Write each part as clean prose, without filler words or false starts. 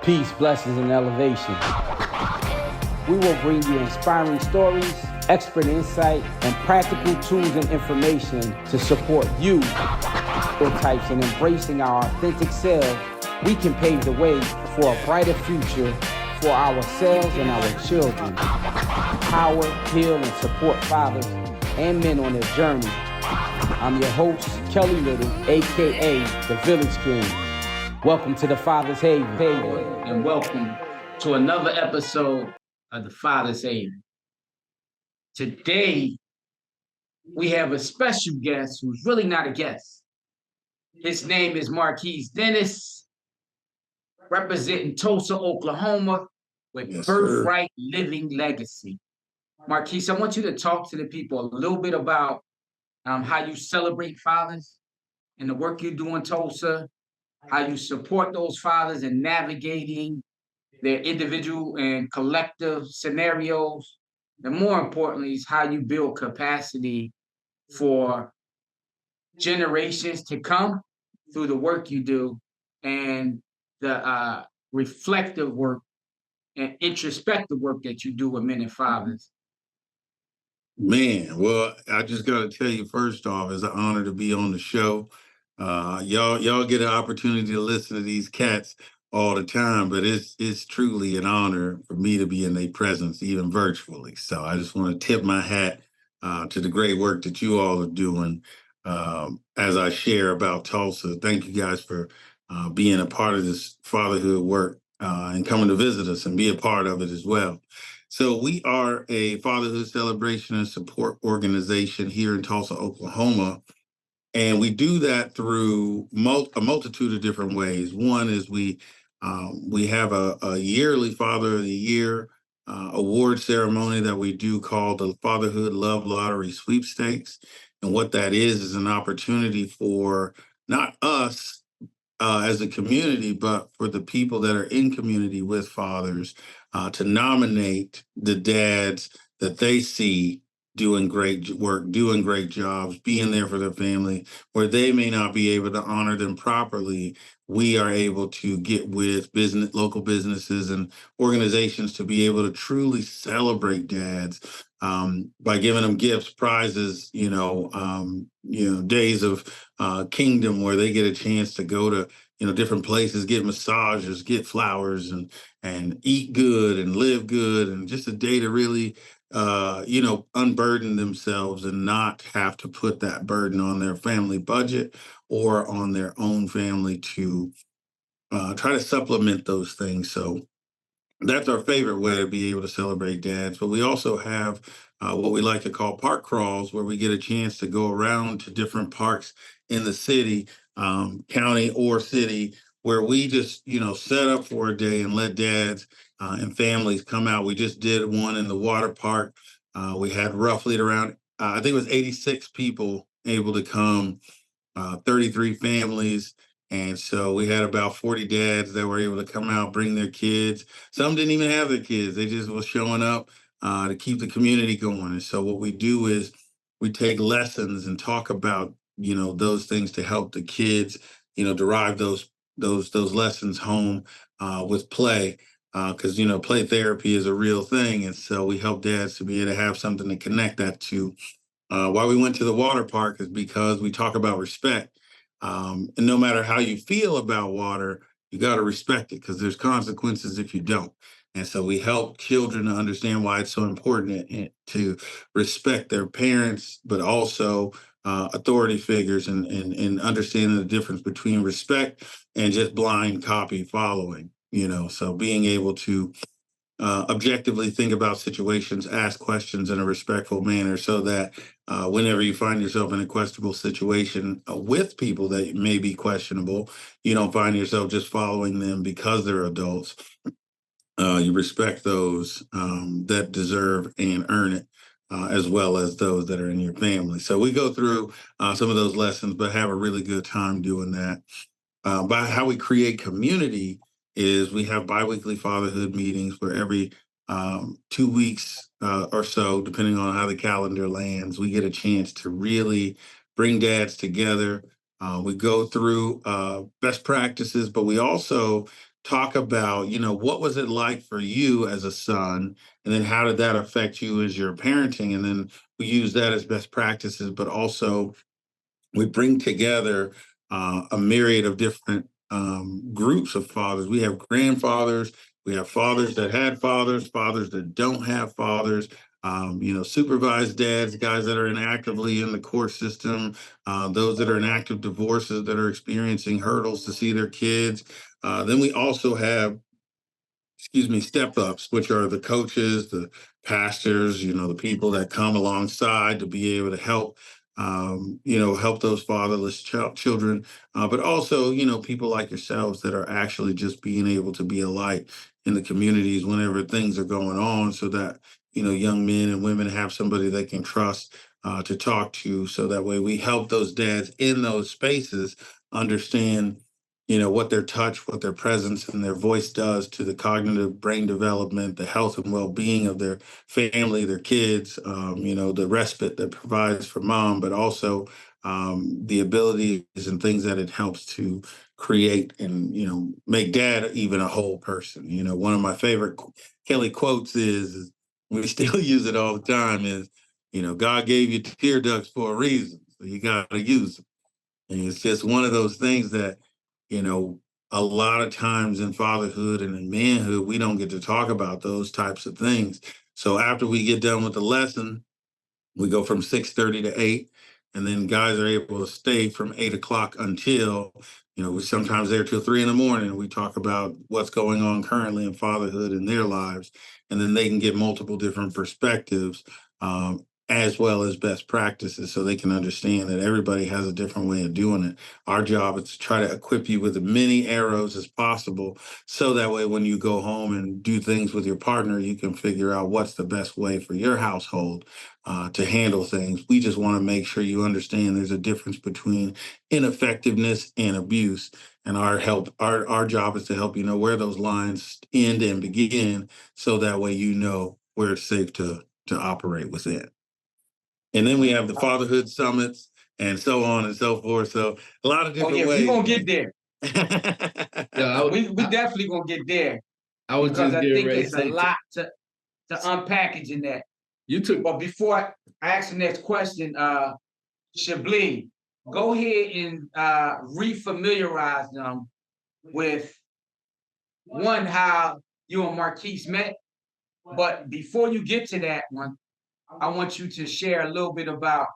Peace, blessings, and elevation. We will bring you inspiring stories, expert insight, and practical tools and information to support you. Types in embracing our authentic selves, we can pave the way for a brighter future for ourselves and our children. Power, heal, and support fathers and men on their journey. I'm your host, Kelly Little, aka the Village King. Welcome to the Father's Haven. And welcome to another episode of the Father's Haven. Today, we have a special guest who's really not a guest. His name is Marquess Dennis, representing Tulsa, Oklahoma, with Birthright Living Legacy. Marquess, I want you to talk to the people a little bit about how you celebrate fathers and the work you do in Tulsa, how you support those fathers in navigating their individual and collective scenarios, and more importantly, is how you build capacity for generations to come through the work you do and the reflective work and introspective work that you do with men and fathers. Man, well, I just got to tell you, first off, it's an honor to be on the show. Y'all get an opportunity to listen to these cats all the time, but it's truly an honor for me to be in their presence, even virtually. So I just want to tip my hat to the great work that you all are doing as I share about Tulsa. Thank you guys for being a part of this fatherhood work and coming to visit us and be a part of it as well. So we are a fatherhood celebration and support organization here in Tulsa, Oklahoma. And we do that through a multitude of different ways. One is we have a yearly Father of the Year award ceremony that we do called the Fatherhood Love Lottery Sweepstakes. And what that is an opportunity for not us as a community, but for the people that are in community with fathers to nominate the dads that they see doing great work, doing great jobs, being there for their family, where they may not be able to honor them properly. We are able to get with local businesses and organizations to be able to truly celebrate dads by giving them gifts, prizes, days of kingdom where they get a chance to go to different places, get massages, get flowers, and eat good and live good, and just a day to really unburden themselves and not have to put that burden on their family budget or on their own family to try to supplement those things. So that's our favorite way to be able to celebrate dads. But we also have what we like to call park crawls, where we get a chance to go around to different parks in the city, county or city, where we just, set up for a day and let dads and families come out. We just did one in the water park. We had roughly around, I think it was 86 people able to come, 33 families. And so we had about 40 dads that were able to come out, bring their kids. Some didn't even have their kids. They just were showing up to keep the community going. And so what we do is we take lessons and talk about, those things to help the kids, derive those lessons home with play. Because, play therapy is a real thing. And so we help dads to be able to have something to connect that to. Why we went to the water park is because we talk about respect. And no matter how you feel about water, you got to respect it because there's consequences if you don't. And so we help children to understand why it's so important to respect their parents, but also authority figures and understanding the difference between respect and just blind copy following, so being able to objectively think about situations, ask questions in a respectful manner so that whenever you find yourself in a questionable situation with people that may be questionable, you don't find yourself just following them because they're adults. You respect those that deserve and earn it, as well as those that are in your family. So we go through some of those lessons, but have a really good time doing that. By how we create community is we have biweekly fatherhood meetings where every 2 weeks or so, depending on how the calendar lands, we get a chance to really bring dads together. We go through best practices, but we also talk about, what was it like for you as a son? And then how did that affect you as you're parenting? And then we use that as best practices, but also we bring together a myriad of different groups of fathers. We have grandfathers, we have fathers that had fathers, fathers that don't have fathers, supervised dads, guys that are inactively in the court system, those that are in active divorces that are experiencing hurdles to see their kids. Then we also have step ups, which are the coaches, the pastors, the people that come alongside to be able to help, help those fatherless children, but also, people like yourselves that are actually just being able to be a light in the communities whenever things are going on so that, young men and women have somebody they can trust to talk to. So that way we help those dads in those spaces understand what their touch, what their presence and their voice does to the cognitive brain development, the health and well-being of their family, their kids, the respite that provides for mom, but also the abilities and things that it helps to create and, make dad even a whole person. One of my favorite Kelly quotes is we still use it all the time is, God gave you tear ducts for a reason. So you got to use them. And it's just one of those things that, you know, a lot of times in fatherhood and in manhood, we don't get to talk about those types of things. So after we get done with the lesson, we go from 6:30 to 8, and then guys are able to stay from 8 o'clock until, we're sometimes there till 3 in the morning. We talk about what's going on currently in fatherhood in their lives, and then they can get multiple different perspectives, as well as best practices so they can understand that everybody has a different way of doing it. Our job is to try to equip you with as many arrows as possible so that way when you go home and do things with your partner, you can figure out what's the best way for your household to handle things. We just want to make sure you understand there's a difference between ineffectiveness and abuse. And our job is to help you know where those lines end and begin, so that way you know where it's safe to operate within. And then we have the fatherhood summits and so on and so forth. So a lot of Oh different yeah, we're ways. gonna get there. Yeah, We definitely gonna get there I was because just I getting think ready to it's a say, lot to unpackage in that. you took But before I ask the next question, Chablis, go ahead and refamiliarize them with one how you and Marquise met. But before you get to that one, I want you to share a little bit about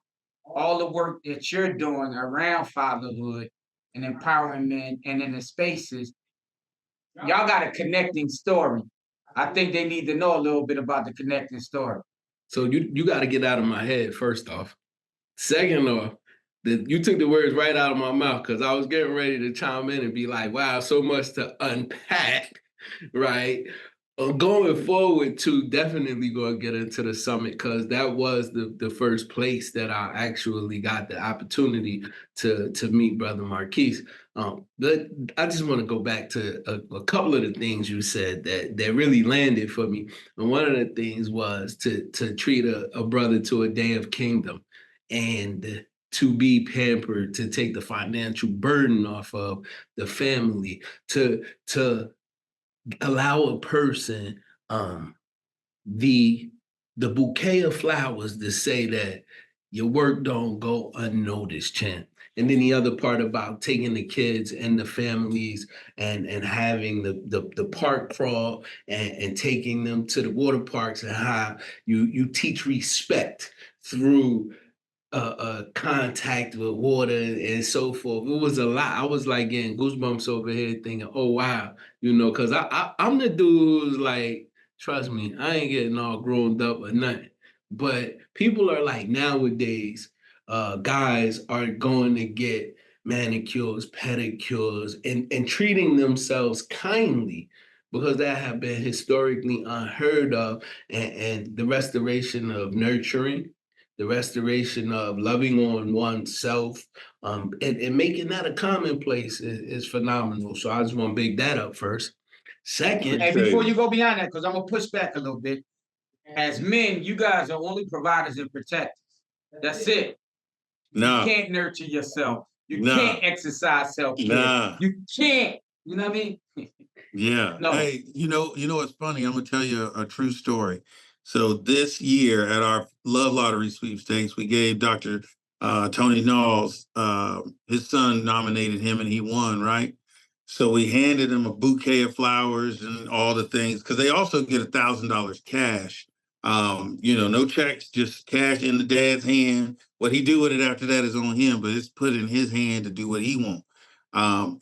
all the work that you're doing around fatherhood and empowering men and in the spaces. Y'all got a connecting story. I think they need to know a little bit about the connecting story. so you got to get out of my head first off. Second off, that you took the words right out of my mouth because I was getting ready to chime in and be like, "Wow, so much to unpack." Right. Going forward to definitely going to get into the summit because that was the first place that I actually got the opportunity to meet Brother Marquise. But I just want to go back to a couple of the things you said that really landed for me. And one of the things was to treat a brother to a day of kingdom and to be pampered, to take the financial burden off of the family, to allow a person the bouquet of flowers to say that your work don't go unnoticed, champ. And then the other part about taking the kids and the families and having the park crawl and taking them to the water parks and how you teach respect through contact with water and so forth. It was a lot. I was like getting goosebumps over here thinking, oh wow, because I'm the dude who's like, trust me, I ain't getting all grown up or nothing. But people are like nowadays, guys are going to get manicures, pedicures, and treating themselves kindly because that have been historically unheard of, and the restoration of nurturing, the restoration of loving on oneself, and making that a commonplace is phenomenal. So I just want to big that up first. Second, And before you go beyond that, because I'm gonna push back a little bit. As men, you guys are only providers and protectors. That's it. You Nah, can't nurture yourself. You nah, can't exercise self-care. nah. You can't. You know what I mean? Yeah. No. Hey, what's funny? I'm gonna tell you a true story. So this year at our Love Lottery sweepstakes, we gave Dr. Tony Knowles, his son nominated him and he won, right? So we handed him a bouquet of flowers and all the things because they also get $1,000 cash. No checks, just cash in the dad's hand. What he do with it after that is on him, but it's put in his hand to do what he wants.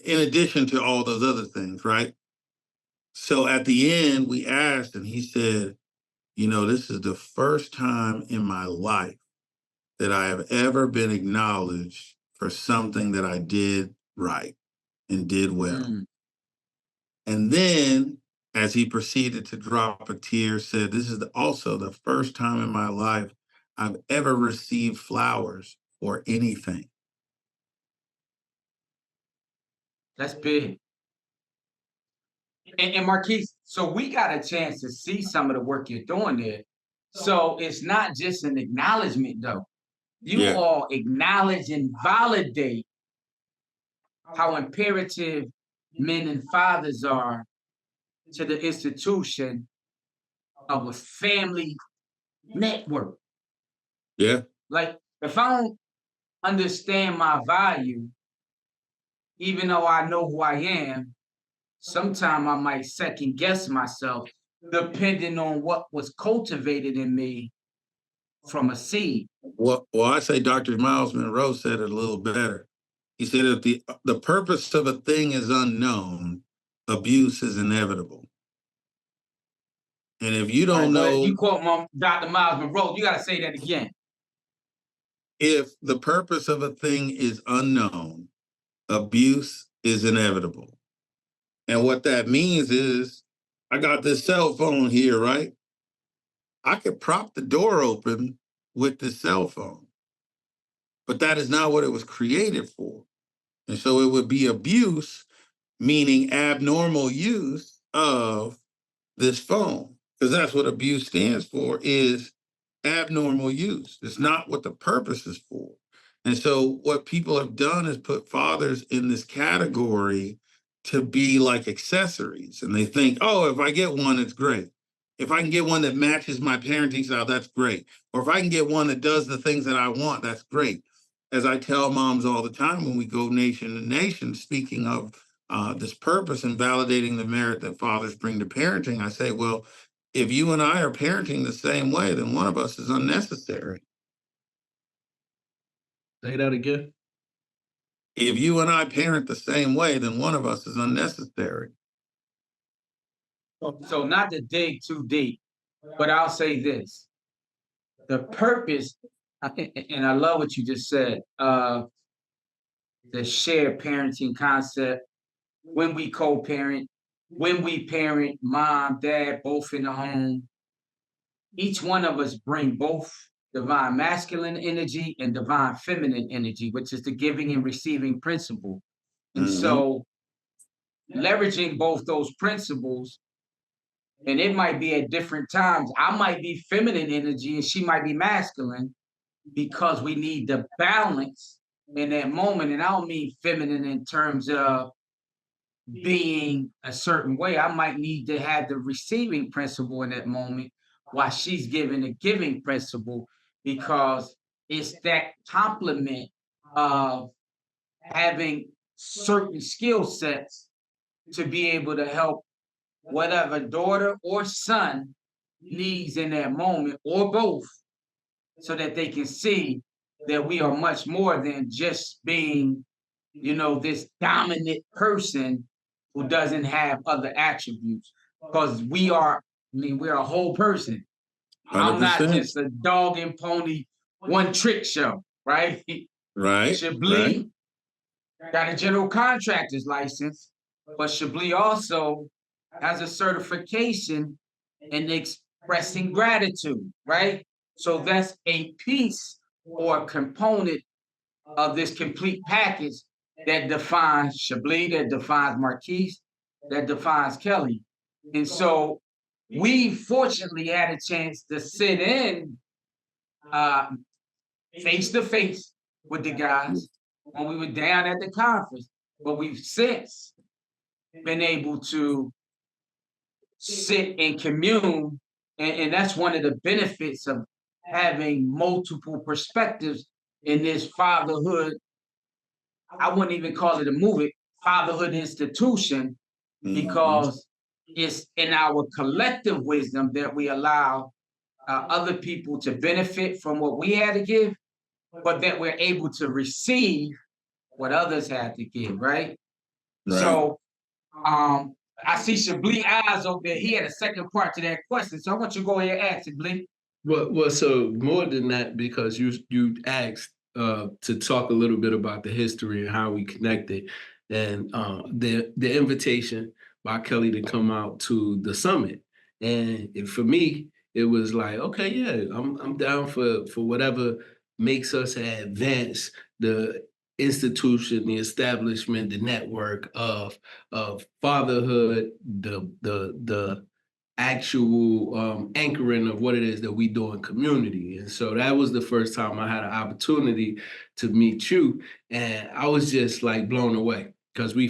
In addition to all those other things, right? So at the end, we asked, and he said, this is the first time in my life that I have ever been acknowledged for something that I did right and did well. Mm. And then, as he proceeded to drop a tear, said, this is also the first time in my life I've ever received flowers or anything. That's big. And Marquise, so we got a chance to see some of the work you're doing there. So it's not just an acknowledgement, though. You Yeah. all acknowledge and validate how imperative men and fathers are to the institution of a family network. Yeah. Like, if I don't understand my value, even though I know who I am, sometimes I might second guess myself depending on what was cultivated in me from a seed. Well, I say Dr. Miles Monroe said it a little better. He said if the purpose of a thing is unknown, abuse is inevitable. And if you All right, don't go ahead. You know quote Dr. Miles Monroe. You got to say that again. if the purpose of a thing is unknown, abuse is inevitable. And what that means is I got this cell phone here, right? I could prop the door open with this cell phone, but that is not what it was created for. And so it would be abuse, meaning abnormal use of this phone, because that's what abuse stands for, is abnormal use. It's not what the purpose is for. And so what people have done is put fathers in this category to be like accessories. And they think, oh, if I get one, it's great. If I can get one that matches my parenting style, that's great. Or if I can get one that does the things that I want, that's great. As I tell moms all the time when we go nation to nation, speaking of this purpose and validating the merit that fathers bring to parenting, I say, well, if you and I are parenting the same way, then one of us is unnecessary. Say that again. If you and I parent the same way, then one of us is unnecessary. So not to dig too deep, but I'll say this. The purpose, and I love what you just said, the shared parenting concept, when we co-parent, when we parent, mom, dad, both in the home, each one of us bring both divine masculine energy and divine feminine energy, which is the giving and receiving principle. And Mhm. so leveraging both those principles, and it might be at different times. I might be feminine energy and she might be masculine because we need the balance in that moment. And I don't mean feminine in terms of being a certain way. I might need to have the receiving principle in that moment while she's giving the giving principle because it's that complement of having certain skill sets to be able to help whatever daughter or son needs in that moment or both so that they can see that we are much more than just being this dominant person who doesn't have other attributes because we're a whole person. I'm not 100%. just a dog and pony one trick show, right? Right. Right. Chablis got a general contractor's license, but Chablis also has a certification in expressing gratitude, right? So that's a piece or a component of this complete package that defines Chablis, that defines Marquise, that defines Kelly. And so we fortunately had a chance to sit in face to face with the guys when we were down at the conference. But we've since been able to sit and commune. And that's one of the benefits of having multiple perspectives in this fatherhood. I wouldn't even call it a movement, fatherhood institution, Mhm. because it's in our collective wisdom that we allow other people to benefit from what we had to give, but that we're able to receive what others had to give, right? Right. So I see Chablis eyes over there. He had a second part to that question. So I want you to go ahead and ask it, Blee. Well, so more than that, because you asked to talk a little bit about the history and how we connected, and the invitation by Kelly to come out to the summit, and for me, it was like, okay, yeah, I'm down for whatever makes us advance the institution, the establishment, the network of fatherhood, the actual anchoring of what it is that we do in community. And so that was the first time I had an opportunity to meet you. And I was just like blown away because we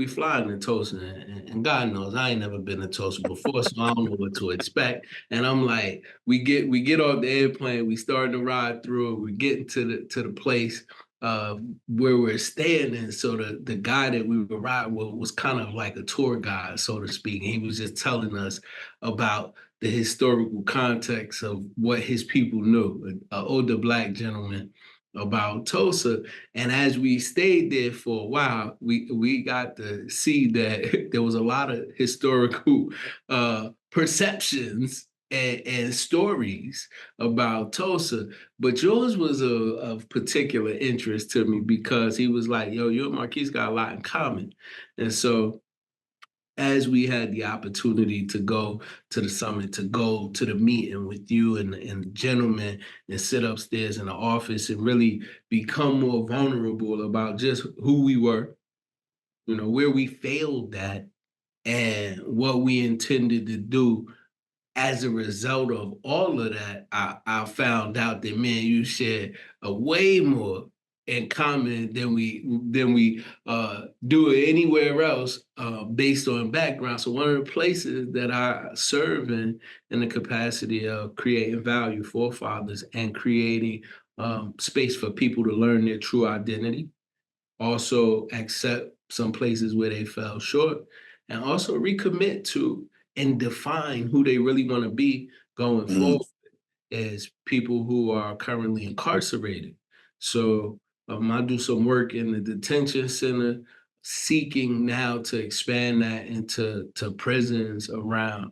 fly into Tulsa, and God knows I ain't never been to Tulsa before, so I don't know what to expect. And I'm like, we get off the airplane, we starting to ride through, we getting to the place uh, where we're staying. And so the guy that we were riding with was kind of like a tour guide, so to speak. And he was just telling us about the historical context of what his people knew, an older Black gentleman about Tulsa. And as we stayed there for a while, we got to see that there was a lot of historical perceptions and stories about Tulsa, but yours was of particular interest to me because he was like, yo, you and Marquise got a lot in common. And so as we had the opportunity to go to the summit, to go to the meeting with you and the gentlemen and sit upstairs in the office and really become more vulnerable about just who we were, where we failed at and what we intended to do as a result of all of that, I found out that me and you share a way more in common than we do it anywhere else based on background. So one of the places that I serve in the capacity of creating value for fathers and creating space for people to learn their true identity, also accept some places where they fell short, and also recommit to and define who they really want to be going Mhm. forward as people who are currently incarcerated. So I do some work in the detention center, seeking now to expand that into prisons around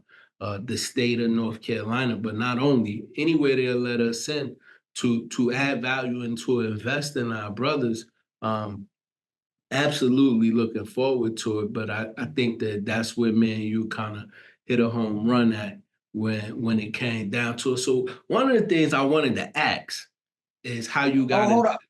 the state of North Carolina, but not only anywhere they'll let us in to add value and to invest in our brothers. Um, Absolutely looking forward to it, but I think that that's where me and you kind of hit a home run at when it came down to it. So one of the things I wanted to ask is how you Oh, got hold into. up.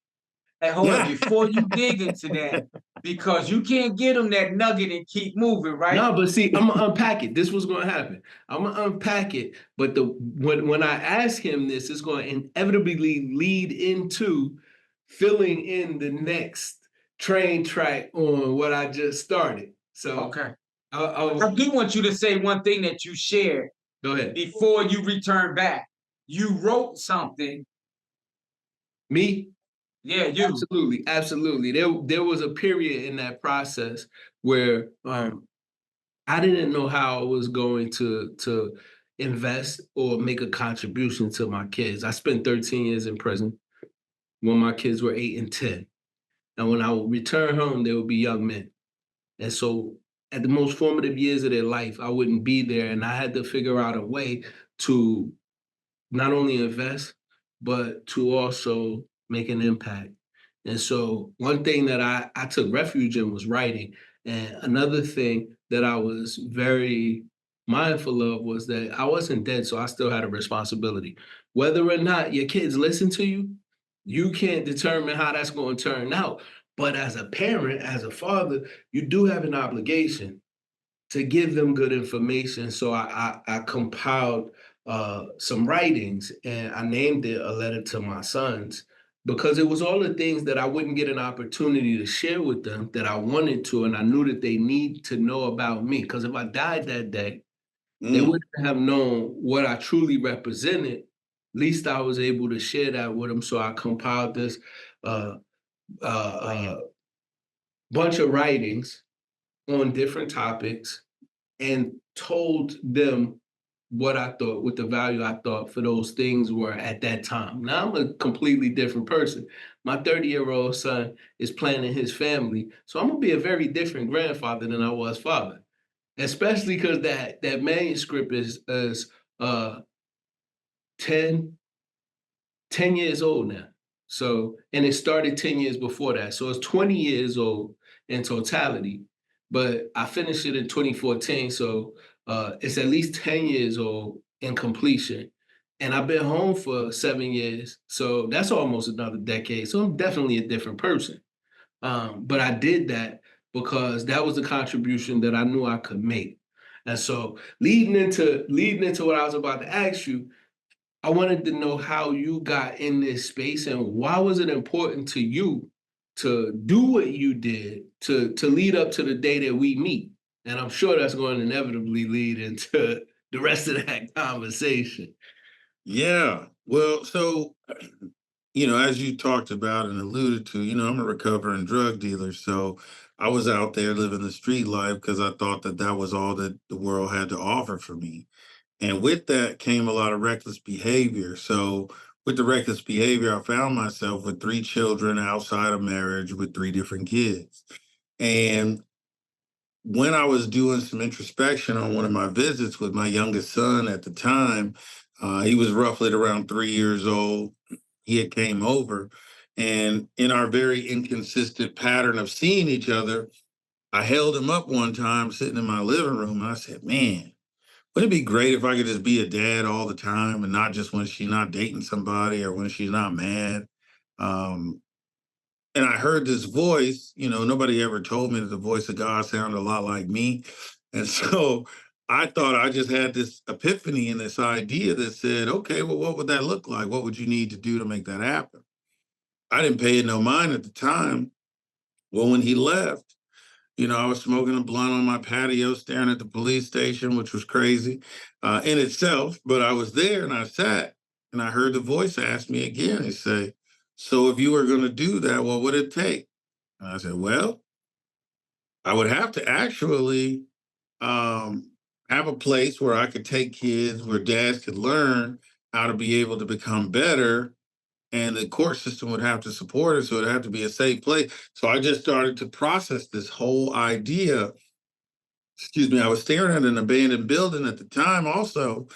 Hey, hold up. Before you dig into that, because you can't get them that nugget and keep moving, right? No, but see, I'm gonna unpack it. This was gonna happen. I'm gonna unpack it, but when I ask him this, it's gonna inevitably lead into filling in the next train track on what I just started. So Okay. I I'll do want you to say one thing that you shared go ahead. before you return back. You wrote something. Me? Yeah, you. Absolutely, absolutely. There was a period in that process where I didn't know how I was going to invest or make a contribution to my kids. I spent 13 years in prison when my kids were 8 and 10. And when I would return home, they would be young men. And so at the most formative years of their life, I wouldn't be there. And I had to figure out a way to not only invest, but to also make an impact. And so one thing that I took refuge in was writing. And another thing that I was very mindful of was that I wasn't dead, so I still had a responsibility. Whether or not your kids listen to you, you can't determine how that's going to turn out. But as a parent, as a father, you do have an obligation to give them good information. So I compiled some writings and I named it A Letter to My Sons because it was all the things that I wouldn't get an opportunity to share with them that I wanted to, and I knew that they need to know about me. Because if I died that day, They Mm. wouldn't have known what I truly represented. At least I was able to share that with them. So I compiled this uh, uh, uh, bunch of writings on different topics and told them what I thought, what the value I thought for those things were at that time. Now I'm a completely different person. My 30-year-old son is planning his family. So I'm gonna be a very different grandfather than I was father. Especially because that manuscript is uh 10 10 years old now. So, and it started 10 years before that. So it's 20 years old in totality. But I finished it in 2014. So it's at least 10 years old in completion. And I've been home for 7 years. So that's almost another decade. So I'm definitely a different person. But I did that because that was a contribution that I knew I could make. And so leading into what I was about to ask you, I wanted to know how you got in this space and why was it important to you to do what you did to lead up to the day that we meet. And I'm sure that's going to inevitably lead into the rest of that conversation. Yeah. Well, so as you talked about and alluded to, I'm a recovering drug dealer. So I was out there living the street life because I thought that that was all that the world had to offer for me. And with that came a lot of reckless behavior. So with the reckless behavior, I found myself with 3 children outside of marriage with 3 different kids. And when I was doing some introspection on one of my visits with my youngest son at the time, he was roughly at around 3 years old. He had came over, and in our very inconsistent pattern of seeing each other, I held him up one time sitting in my living room, and I said, "Man, wouldn't it be great if I could just be a dad all the time and not just when she's not dating somebody or when she's not mad?" Um, and I heard this voice. Nobody ever told me that the voice of God sounded a lot like me. And so I thought I just had this epiphany and this idea that said, okay, well, what would that look like? What would you need to do to make that happen? I didn't pay it no mind at the time. Well, when he left, I was smoking a blunt on my patio, staring at the police station, which was crazy in itself. But I was there and I sat and I heard the voice ask me again. He say, "So if you were going to do that, what would it take?" And I said, "Well, I would have to actually um, have a place where I could take kids, where dads could learn how to be able to become better. And the court system would have to support it. So it'd have to be a safe place." So I just started to process this whole idea. Excuse me. I was staring at an abandoned building at the time also.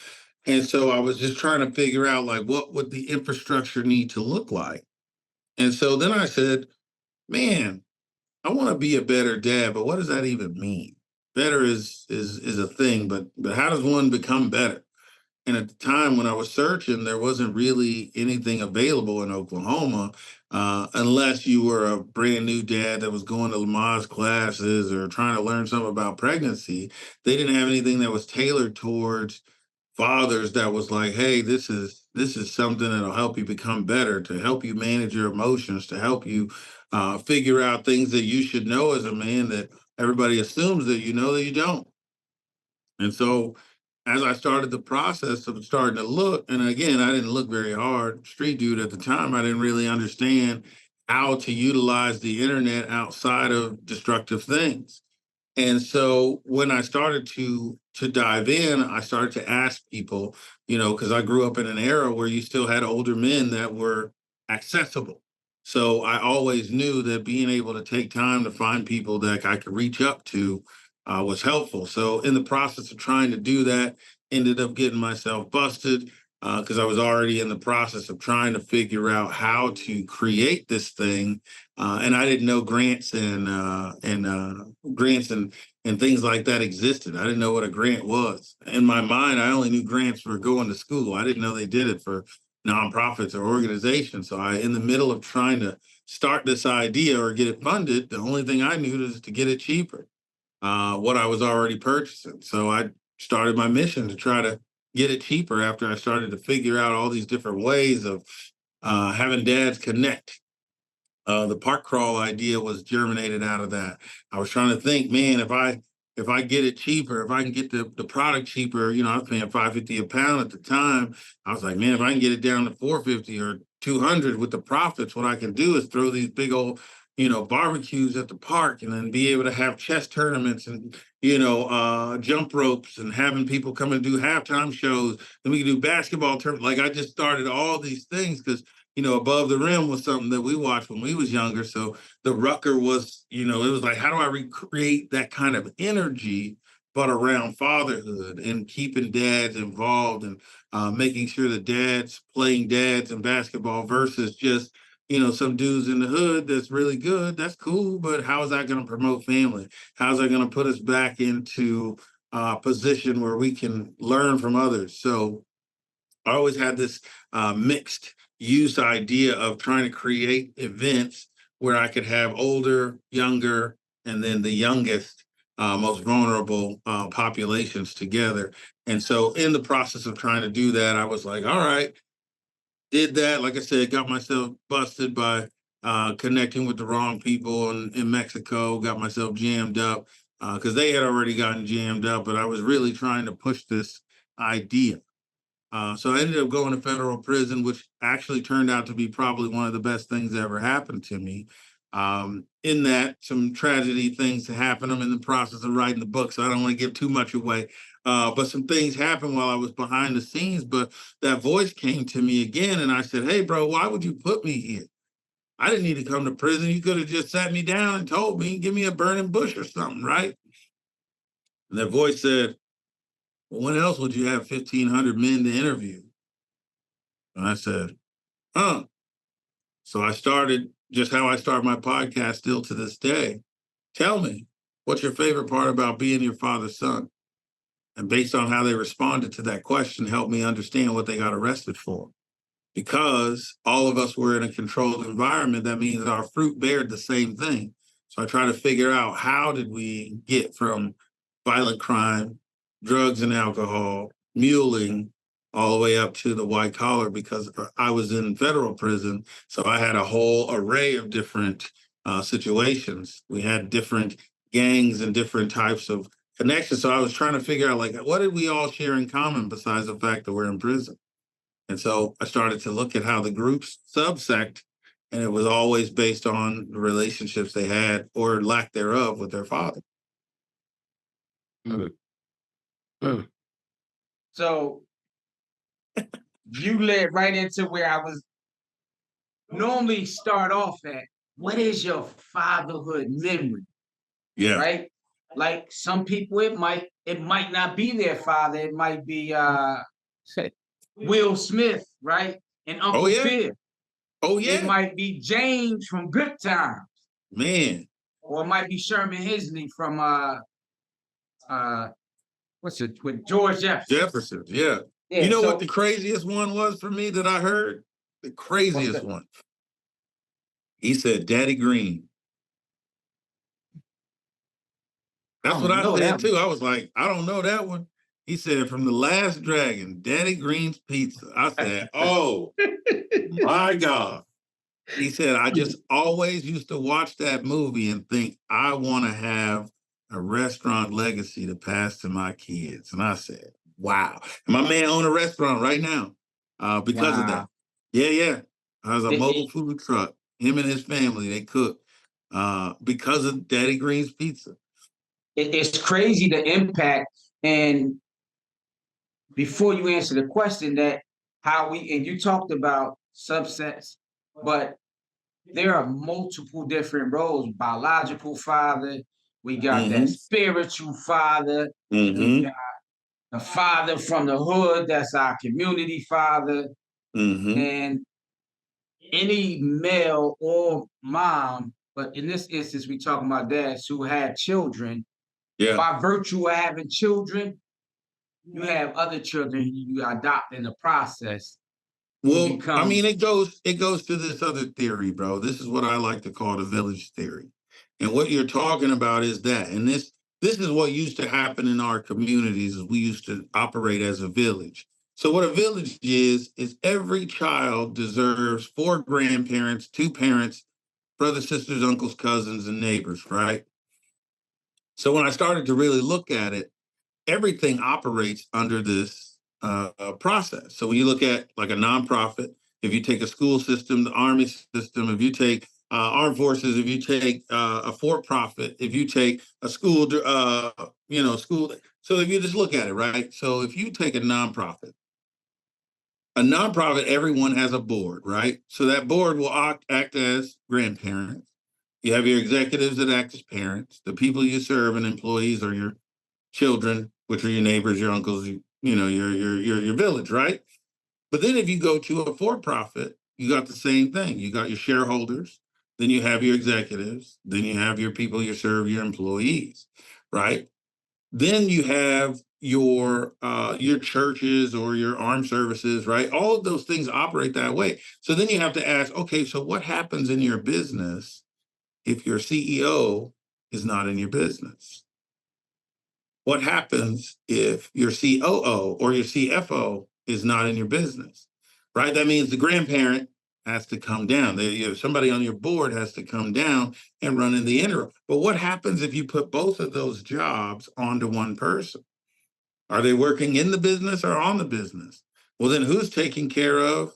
And so I was just trying to figure out like what would the infrastructure need to look like. And so then I said, man, I want to be a better dad, but what does that even mean? Better is a thing, but how does one become better? And at the time when I was searching, there wasn't really anything available in Oklahoma, unless you were a brand new dad that was going to Lamaze classes or trying to learn something about pregnancy. They didn't have anything that was tailored towards fathers that was like, hey, this is something that'll help you become better, to help you manage your emotions, to help you figure out things that you should know as a man that everybody assumes that you know that you don't. And so as I started the process of starting to look, and again, I didn't look very hard, street dude at the time, I didn't really understand how to utilize the internet outside of destructive things. And so when I started to dive in, I started to ask people, because I grew up in an era where you still had older men that were accessible. So I always knew that being able to take time to find people that I could reach up to was helpful. So in the process of trying to do that, ended up getting myself busted because I was already in the process of trying to figure out how to create this thing, and I didn't know grants and things like that existed. I didn't know what a grant was. In my mind, I only knew grants for going to school. I didn't know they did it for nonprofits or organizations. So in the middle of trying to start this idea or get it funded, the only thing I knew was to get it cheaper, what I was already purchasing. So I started my mission to try to get it cheaper after I started to figure out all these different ways of having dads connect. The park crawl idea was germinated out of that. I was trying to think, man, if I if I get it cheaper, if I can get the product cheaper, you know, I was paying $5.50 a pound at the time. I was like, man, if I can get it down to $4.50 or 200 with the profits, what I can do is throw these big old, you know, barbecues at the park and then be able to have chess tournaments and, you know, jump ropes and having people come and do halftime shows. Then we can do basketball tournaments. Like I just started all these things because, you know, Above the Rim was something that we watched when we was younger. So the Rucker was, you know, it was like, how do I recreate that kind of energy, but around fatherhood and keeping dads involved and making sure the dads playing dads in basketball versus just, you know, some dudes in the hood that's really good. That's cool, but how is that going to promote family? How's that going to put us back into a position where we can learn from others? So I always had this mixed use idea of trying to create events where I could have older, younger, and then the youngest, most vulnerable populations together. And so, in the process of trying to do that, I was like, all right, did that. Like I said, got myself busted by connecting with the wrong people in Mexico, got myself jammed up because they had already gotten jammed up, but I was really trying to push this idea. So I ended up going to federal prison, which actually turned out to be probably one of the best things that ever happened to me. In that, some tragedy things happened. I'm in the process of writing the book, so I don't want to give too much away. But some things happened while I was behind the scenes. But that voice came to me again, and I said, "Hey, bro, why would you put me here? I didn't need to come to prison. You could have just sat me down and told me, give me a burning bush or something, right?" And that voice said, "Well, when else would you have 1,500 men to interview?" And I said, huh. So I started just how I start my podcast still to this day. Tell me, what's your favorite part about being your father's son? And based on how they responded to that question, helped me understand what they got arrested for. Because all of us were in a controlled environment, that means our fruit bared the same thing. So I try to figure out how did we get from violent crime, drugs and alcohol, muling, all the way up to the white collar because I was in federal prison. So I had a whole array of different situations. We had different gangs and different types of connections. So I was trying to figure out, like, what did we all share in common besides the fact that we're in prison? And so I started to look at how the groups subsect, and it was always based on the relationships they had or lack thereof with their father. Mm. Mm. So you led right into where I was normally start off at. What is your fatherhood memory? Yeah. Right? Like some people, it might not be their father. It might be Will Smith, right? And Oh Uncle yeah. Phil. Oh It yeah. might be James from Good Times, Man. or it might be Sherman Hisley from uh what's it with George Jefferson. Jefferson. Yeah. You Yeah, know what so the craziest one was for me that I heard? The what's craziest that? one. He said, Daddy Green. I That's what don't I know that said one. too. I was like, I don't know that one. He said, from The Last Dragon, Daddy Green's Pizza. I said, oh my God. He said, I just always used to watch that movie and think, I want to have a restaurant legacy to pass to my kids. And I said, wow. And my man owned a restaurant right now because of that. Wow. Yeah, yeah. I was a It, mobile it, food truck. Him and his family, they cook because of Daddy Green's Pizza. it's crazy the impact. And before you answer the question, that how we and you talked about subsets, but there are multiple different roles. Biological father, we got that Mm-hmm. spiritual father, we Mm-hmm. got the father from the hood, that's our community father, Mm-hmm. and any male or mom, but in this instance, we talking about dads who had children. Yeah. By virtue of having children, you have other children you adopt in the process who Well, I become mean, it goes to this other theory, bro. This is what I like to call the village theory. And what you're talking about is that. And this is what used to happen in our communities is we used to operate as a village. So what a village is every child deserves four grandparents, two parents, brothers, sisters, uncles, cousins, and neighbors, right? So when I started to really look at it, everything operates under this process. So when you look at like a nonprofit, if you take a school system, the army system, if you take armed forces, if you take a for-profit, if you take a school, school. So if you just look at it, right? So if you take a nonprofit, everyone has a board, right? So that board will act as grandparents. You have your executives that act as parents. The people you serve and employees are your children, which are your neighbors, your uncles, your village, right? But then if you go to a for-profit, you got the same thing. You got your shareholders, then you have your executives, then you have your people you serve, your employees, right? Then you have your churches or your armed services, right? All of those things operate that way. So then you have to ask, okay, so what happens in your business if your CEO is not in your business? What happens if your COO or your CFO is not in your business, right? That means the grandparent has to come down. Somebody on your board has to come down and run in the interim. But what happens if you put both of those jobs onto one person? Are they working in the business or on the business? Well, then who's taking care of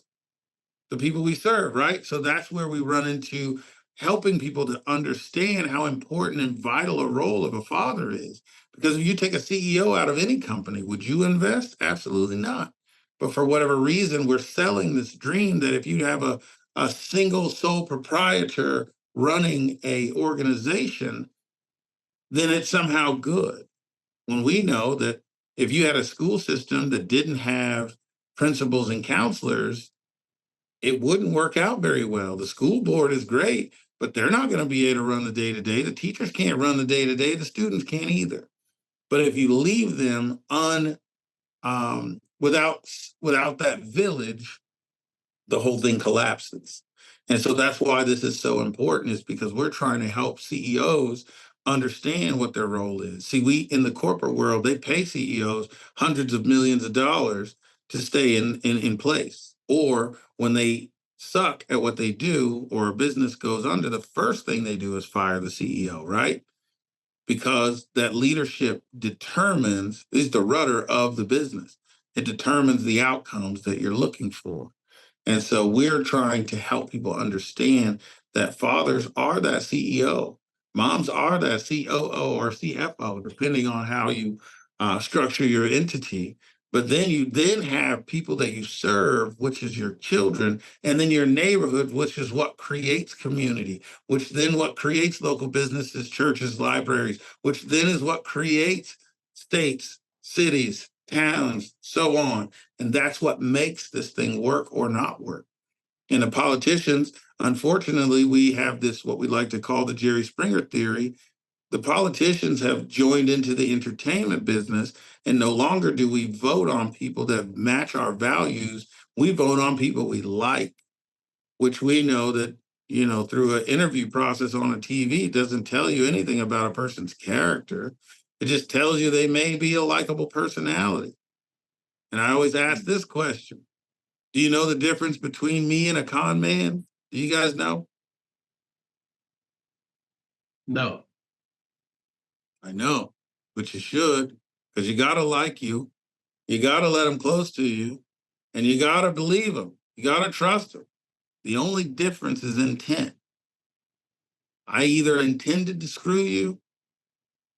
the people we serve, right? So that's where we run into helping people to understand how important and vital a role of a father is. Because if you take a CEO out of any company, would you invest? Absolutely not. But for whatever reason, we're selling this dream that if you have a single sole proprietor running a organization, then it's somehow good. When we know that if you had a school system that didn't have principals and counselors, it wouldn't work out very well. The school board is great, but they're not going to be able to run the day to day. The teachers can't run the day to day. The students can't either. But if you leave them without that village, the whole thing collapses. And so that's why this is so important, is because we're trying to help CEOs understand what their role is. See, we in the corporate world, they pay CEOs hundreds of millions of dollars to stay in place. Or when they suck at what they do or a business goes under, the first thing they do is fire the CEO, right? Because that leadership is the rudder of the business. It determines the outcomes that you're looking for. And so we're trying to help people understand that fathers are that CEO, moms are that COO or CFO, depending on how you structure your entity. But then you then have people that you serve, which is your children, and then your neighborhood, which is what creates community, which then what creates local businesses, churches, libraries, which then is what creates states, cities, towns, so on. And that's what makes this thing work or not work. And the politicians, unfortunately, we have this, what we like to call the Jerry Springer theory. The politicians have joined into the entertainment business, and no longer do we vote on people that match our values. We vote on people we like, which we know that, through an interview process on a TV doesn't tell you anything about a person's character. It just tells you they may be a likable personality. And I always ask this question: do you know the difference between me and a con man? Do you guys know? No. I know, but you should, because you got to like you. You got to let them close to you, and you got to believe them. You got to trust them. The only difference is intent. I either intended to screw you,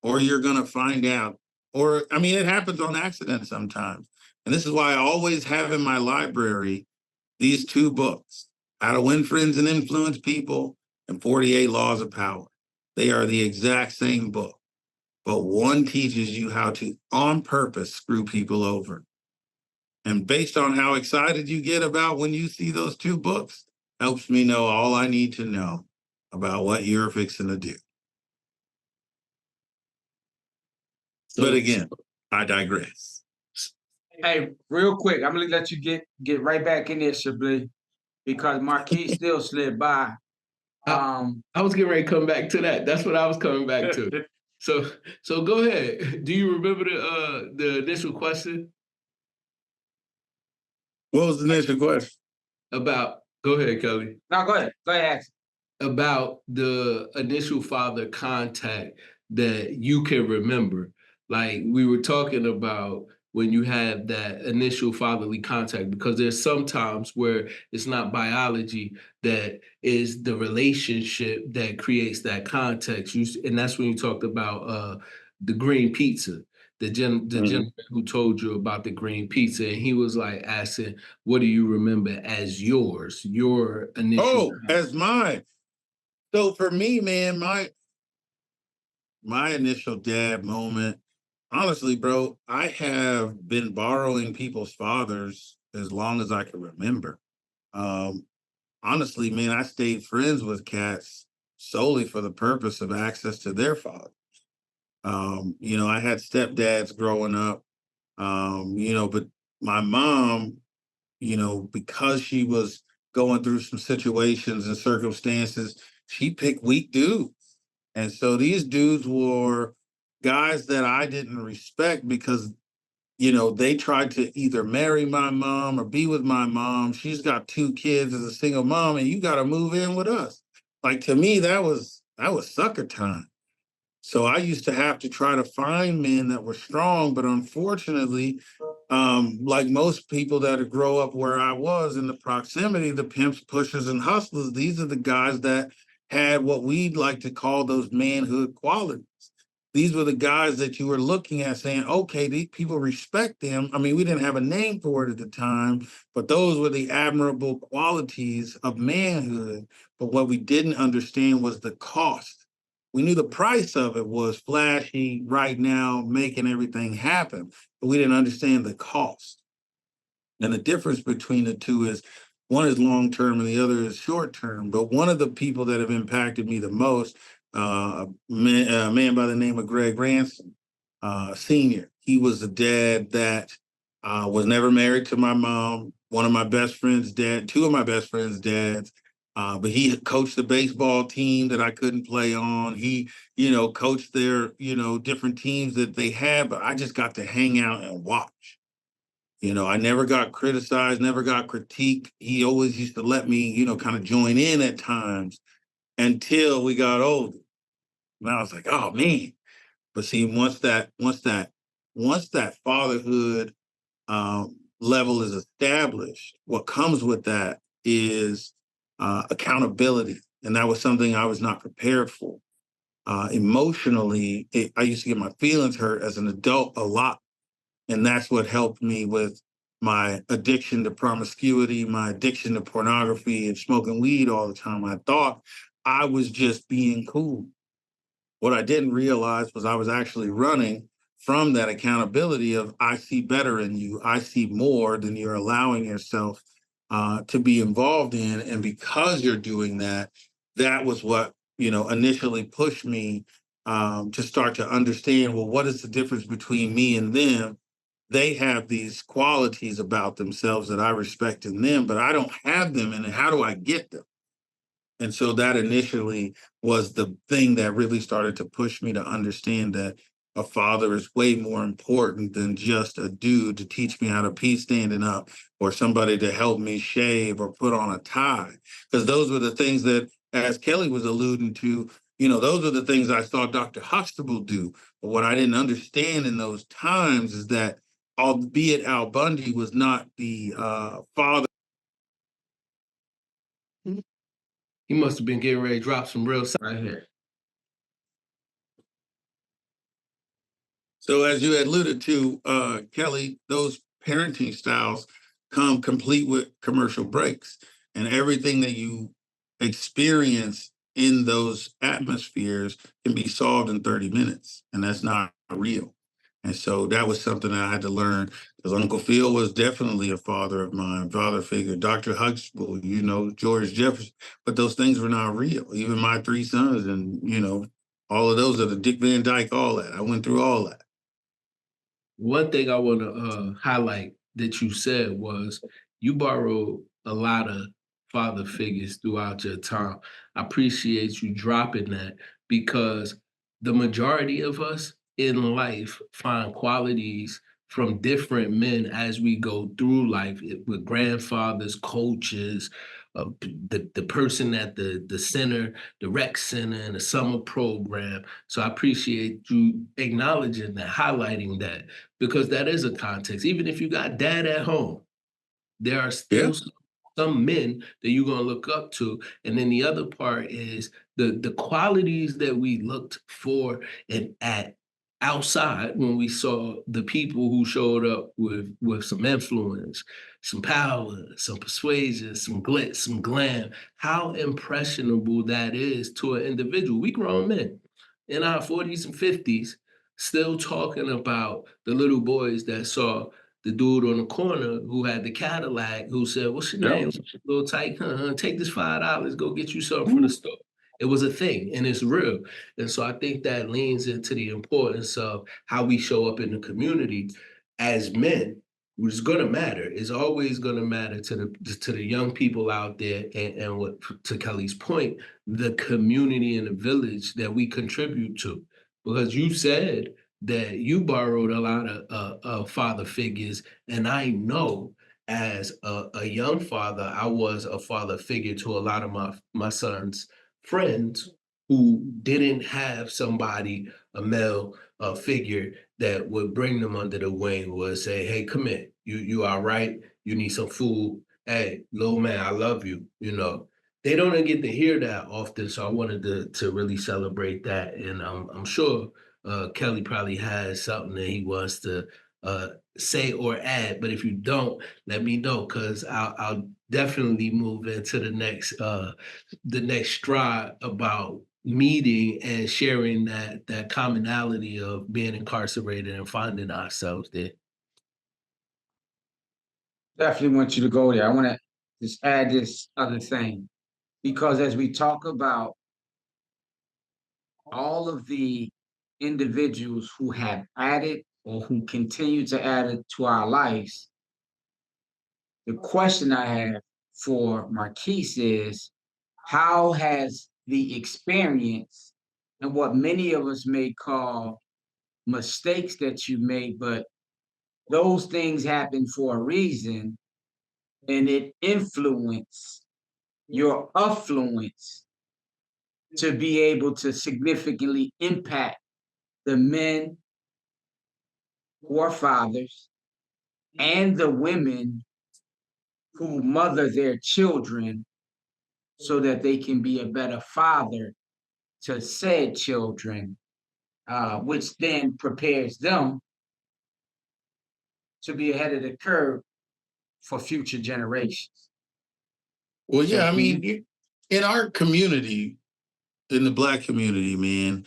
or you're going to find out. Or, I mean, it happens on accident sometimes. And this is why I always have in my library these two books, How to Win Friends and Influence People and 48 Laws of Power. They are the exact same book, but one teaches you how to, on purpose, screw people over. And based on how excited you get about when you see those two books, helps me know all I need to know about what you're fixing to do. But again, I digress. Hey, real quick, I'm gonna let you get right back in there, Chablis, because Marquise still slid by. I was getting ready to come back to that. That's what I was coming back to. So go ahead. Do you remember the initial question? What was the initial question? Go ahead, Kelly. No, go ahead. Go ahead. About the initial father contact that you can remember? Like we were talking about when you have that initial fatherly contact, because there's some times where it's not biology that is the relationship that creates that context. And that's when you talked about the green pizza. The gentleman who told you about the green pizza, and he was like asking, "What do you remember as yours? Your initial?" Oh, as mine. So for me, man, my initial dad moment, honestly, bro, I have been borrowing people's fathers as long as I can remember. Um, Honestly, man, I stayed friends with cats solely for the purpose of access to their father. I had stepdads growing up, but my mom, because she was going through some situations and circumstances, she picked weak dudes. And so these dudes were guys that I didn't respect because, they tried to either marry my mom or be with my mom. She's got 2 kids as a single mom, and you got to move in with us. Like to me, that was sucker time. So I used to have to try to find men that were strong, but unfortunately, like most people that grow up where I was in the proximity, the pimps, pushers, and hustlers, these are the guys that had what we'd like to call those manhood qualities. These were the guys that you were looking at saying, okay, these people respect them. I mean, we didn't have a name for it at the time, but those were the admirable qualities of manhood. But what we didn't understand was the cost. We knew the price of it was flashy, right now, making everything happen, but we didn't understand the cost. And the difference between the two is one is long term and the other is short term. But one of the people that have impacted me the most, a man by the name of Greg Ransom, Senior. He was a dad that was never married to my mom. One of my best friends' dad, two of my best friends' dads. But he coached the baseball team that I couldn't play on. He, coached their, different teams that they had, but I just got to hang out and watch. I never got criticized, never got critiqued. He always used to let me, kind of join in at times until we got older. And I was like, oh man. But see, once that fatherhood level is established, what comes with that is accountability. And that was something I was not prepared for. Emotionally, I used to get my feelings hurt as an adult a lot. And that's what helped me with my addiction to promiscuity, my addiction to pornography and smoking weed all the time. I thought I was just being cool. What I didn't realize was I was actually running from that accountability of I see better in you. I see more than you're allowing yourself to be involved in. And because you're doing that, that was what, initially pushed me to start to understand, well, what is the difference between me and them? They have these qualities about themselves that I respect in them, but I don't have them. And how do I get them? And so that initially was the thing that really started to push me to understand that a father is way more important than just a dude to teach me how to pee standing up or somebody to help me shave or put on a tie. Because those were the things that, as Kelly was alluding to, those are the things I saw Dr. Huxtable do. But what I didn't understand in those times is that, albeit Al Bundy was not the father. He must have been getting ready to drop some real right here. So as you had alluded to, Kelly, those parenting styles come complete with commercial breaks, and everything that you experience in those atmospheres can be solved in 30 minutes, and that's not real. And so that was something that I had to learn because Uncle Phil was definitely a father of mine, father figure, Dr. Huxtable, George Jefferson, but those things were not real. Even my 3 sons and, all of those are the Dick Van Dyke, all that. I went through all that. One thing I want to highlight that you said was you borrowed a lot of father figures throughout your time. I appreciate you dropping that because the majority of us in life find qualities from different men as we go through life with grandfathers, coaches, the person at the center, the rec center, and the summer program. So I appreciate you acknowledging that, highlighting that, because that is a context. Even if you got dad at home, there are Yeah. still some men that you're gonna look up to. And then the other part is the qualities that we looked for and at outside when we saw the people who showed up with some influence, some power, some persuasion, some glitz, some glam, how impressionable that is to an individual. We grown men in our 40s and 50s still talking about the little boys that saw the dude on the corner who had the Cadillac who said, "What's your Yeah. name? Little tight, take this $5, go get you something from the store." It was a thing and it's real. And so I think that leans into the importance of how we show up in the community as men, which is gonna matter. It's always gonna matter to the young people out there, and what, to Kelly's point, the community and the village that we contribute to. Because you said that you borrowed a lot of father figures, and I know as a young father, I was a father figure to a lot of my son's friends who didn't have somebody, a male figure that would bring them under the wing, would say, "Hey, come in. You all right? You need some food. Hey, little man, I love you." You know, they don't get to hear that often, so I wanted to really celebrate that, and I'm sure Kelly probably has something that he wants to say or add. But if you don't, let me know, because I'll definitely move into the next stride about meeting and sharing that commonality of being incarcerated and finding ourselves there. Definitely want you to go there. I want to just add this other thing because as we talk about all of the individuals who have added or who continue to add it to our lives, the question I have for Marquise is how has the experience and what many of us may call mistakes that you made, but those things happen for a reason and it influenced your affluence to be able to significantly impact the men who are fathers and the women who mother their children so that they can be a better father to said children, which then prepares them to be ahead of the curve for future generations. Well, So yeah, I can you? mean, in our community, in the Black community, man,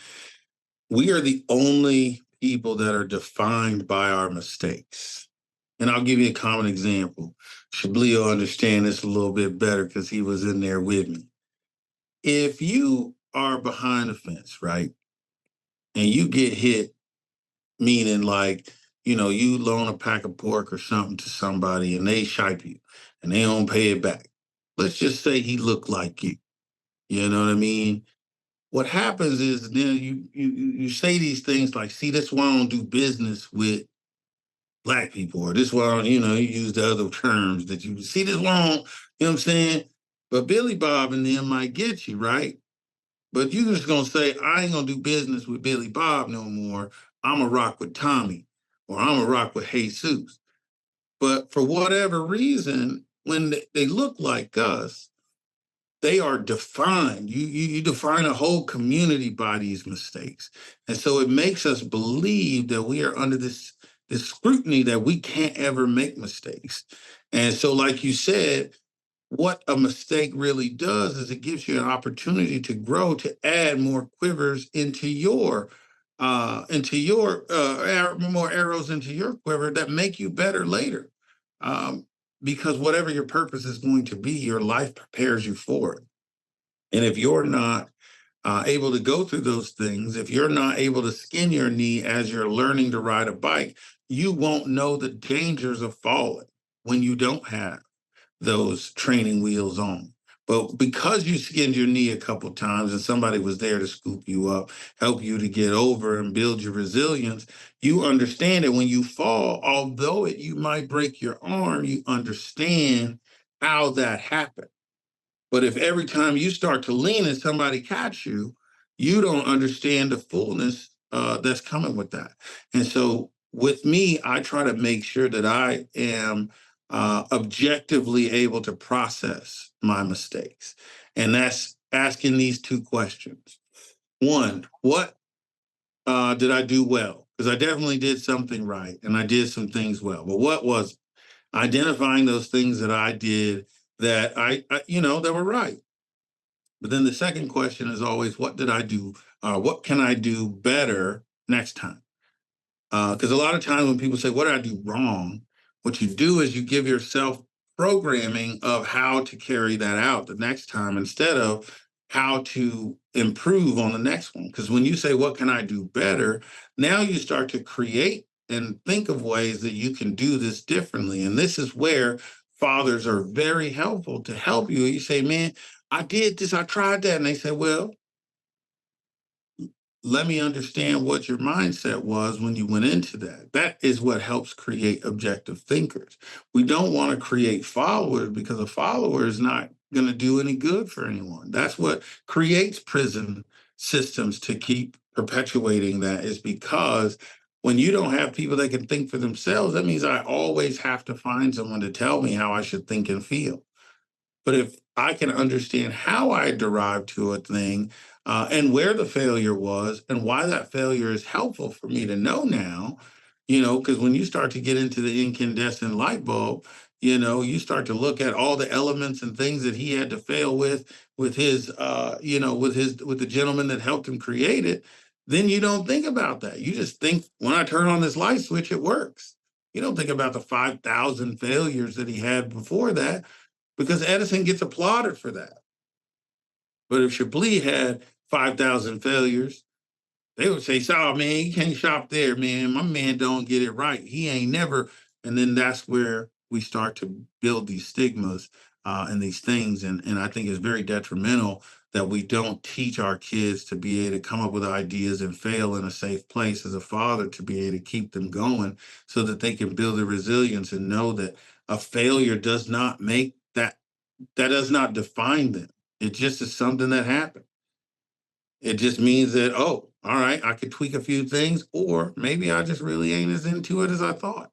we are the only people that are defined by our mistakes. And I'll give you a common example. Chablis will understand this a little bit better because he was in there with me. If you are behind the fence, right, and you get hit, meaning like, you loan a pack of pork or something to somebody and they shipe you and they don't pay it back. Let's just say he looked like you. You know what I mean? What happens is then you say these things like, see, that's why I don't do business with Black people, or this why I don't, you use the other terms that you see this why I don't, you know what I'm saying? But Billy Bob and them might get you, right? But you just gonna say, I ain't gonna do business with Billy Bob no more. I'm a rock with Tommy, or I'm a rock with Jesus. But for whatever reason, when they look like us, they are defined. You define a whole community by these mistakes. And so it makes us believe that we are under this scrutiny that we can't ever make mistakes. And so, like you said, what a mistake really does is it gives you an opportunity to grow, to add more quivers more arrows into your quiver that make you better later. Um, because whatever your purpose is going to be, your life prepares you for it. And if you're not able to go through those things, if you're not able to skin your knee as you're learning to ride a bike, you won't know the dangers of falling when you don't have those training wheels on. But because you skinned your knee a couple times and somebody was there to scoop you up, help you to get over and build your resilience, you understand that when you fall, although you might break your arm, you understand how that happened. But if every time you start to lean and somebody catch you, you don't understand the fullness that's coming with that. And so with me, I try to make sure that I am objectively able to process my mistakes. And that's asking these two questions. One, what did I do well? Because I definitely did something right and I did some things well. But what was identifying those things that I did that that were right? But then the second question is always, what did I do? What can I do better next time? Because a lot of times when people say, what did I do wrong? What you do is you give yourself programming of how to carry that out the next time instead of how to improve on the next one. Because when you say, what can I do better? Now you start to create and think of ways that you can do this differently. And this is where fathers are very helpful to help you. You say, man, I did this, I tried that. And they say, well, let me understand what your mindset was when you went into that. That is what helps create objective thinkers. We don't want to create followers because a follower is not going to do any good for anyone. That's what creates prison systems to keep perpetuating that, is because when you don't have people that can think for themselves, that means I always have to find someone to tell me how I should think and feel. But if I can understand how I derived to a thing and where the failure was and why that failure is helpful for me to know now, because when you start to get into the incandescent light bulb, you start to look at all the elements and things that he had to fail with his, with the gentleman that helped him create it. Then you don't think about that. You just think, when I turn on this light switch, it works. You don't think about the 5,000 failures that he had before that, because Edison gets applauded for that. But if Chablis had 5,000 failures, they would say, "Oh man, you can't shop there, man. My man don't get it right. He ain't never." And then that's where we start to build these stigmas and these things. And I think it's very detrimental that we don't teach our kids to be able to come up with ideas and fail in a safe place as a father, to be able to keep them going so that they can build the resilience and know that a failure does not make that does not define them. It just is something that happened. It just means that, oh, all right, I could tweak a few things, or maybe I just really ain't as into it as I thought.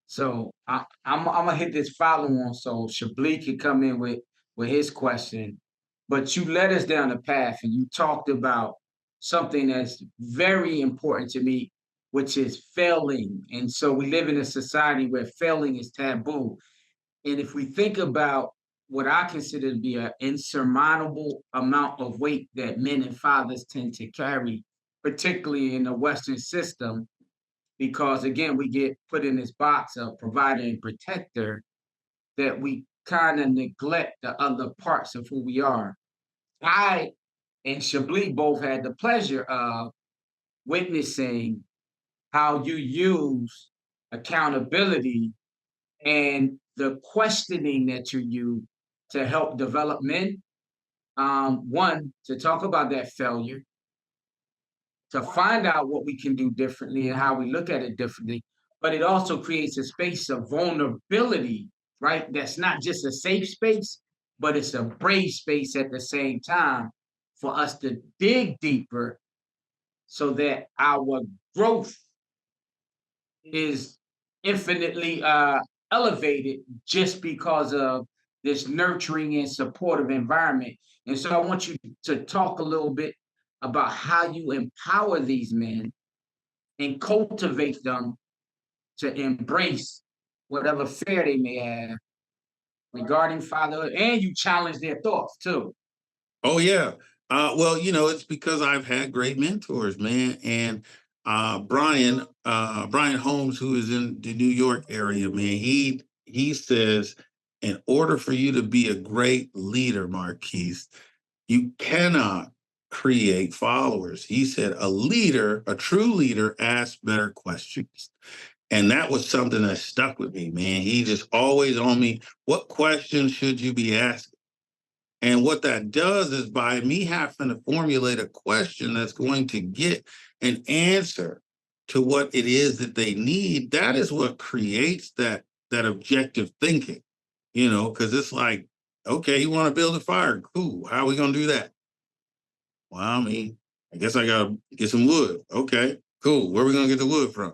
So I'm gonna hit this follow on so Chablis can come in with his question. But you led us down the path and you talked about something that's very important to me, which is failing. And so we live in a society where failing is taboo. And if we think about what I consider to be an insurmountable amount of weight that men and fathers tend to carry, particularly in the Western system, because again, we get put in this box of provider and protector, that we kind of neglect the other parts of who we are. I and Chablis both had the pleasure of witnessing how you use accountability and the questioning that you use to help develop men. One, to talk about that failure, to find out what we can do differently and how we look at it differently. But it also creates a space of vulnerability, right? That's not just a safe space, but it's a brave space at the same time for us to dig deeper so that our growth is infinitely elevated just because of this nurturing and supportive environment. And so I want you to talk a little bit about how you empower these men and cultivate them to embrace whatever fear they may have regarding fatherhood, and you challenge their thoughts too. Oh yeah. Well, it's because I've had great mentors, man. And Brian Holmes, who is in the New York area, man, he says, in order for you to be a great leader, Marquise, you cannot create followers. He said, a true leader asks better questions. And that was something that stuck with me, man. He just always on me, what questions should you be asking? And what that does is, by me having to formulate a question that's going to get an answer to what it is that they need, that is what creates that objective thinking, because it's like Okay, you want to build a fire? Cool. How are we gonna do that? Well, I mean, I guess I gotta get some wood. Okay, cool. Where are we gonna get the wood from?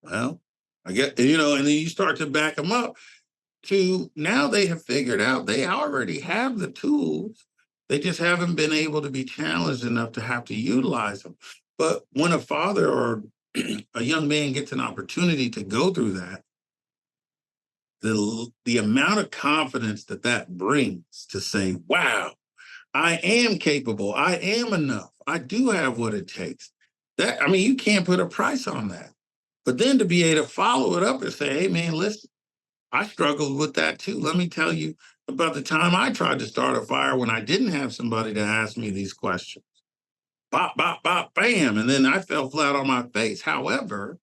Well, I get, and then you start to back them up to now they have figured out they already have the tools. They just haven't been able to be challenged enough to have to utilize them. But when a father or a young man gets an opportunity to go through that, the amount of confidence that that brings to say, wow, I am capable, I am enough, I do have what it takes. That, I mean, you can't put a price on that. But then to be able to follow it up and say, hey man, listen, I struggled with that too. Let me tell you about the time I tried to start a fire when I didn't have somebody to ask me these questions. Bop, bop, bop, bam. And then I fell flat on my face. However,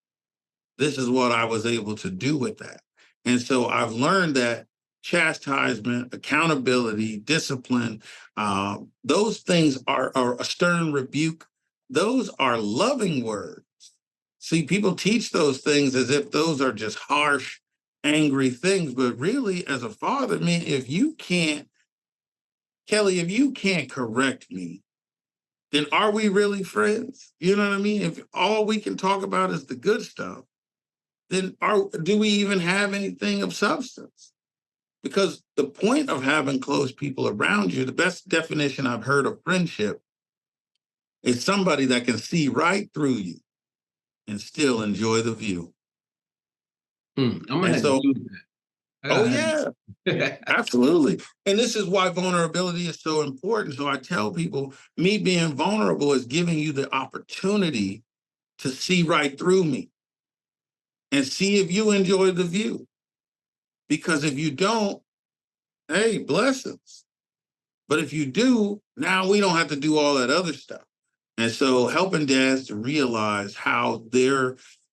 this is what I was able to do with that. And so I've learned that chastisement, accountability, discipline, those things are a stern rebuke. Those are loving words. See, people teach those things as if those are just harsh, angry things. But really, as a father, man, if you can't, Kelly, if you can't correct me, then are we really friends? You know what I mean? If all we can talk about is the good stuff, then do we even have anything of substance? Because the point of having close people around you, the best definition I've heard of friendship is somebody that can see right through you and still enjoy the view. I'm gonna And have so, to do that. oh yeah, absolutely. And this is why vulnerability is so important. So I tell people, me being vulnerable is giving you the opportunity to see right through me and see if you enjoy the view. Because if you don't, hey, blessings. But if you do, now we don't have to do all that other stuff. And so helping dads to realize how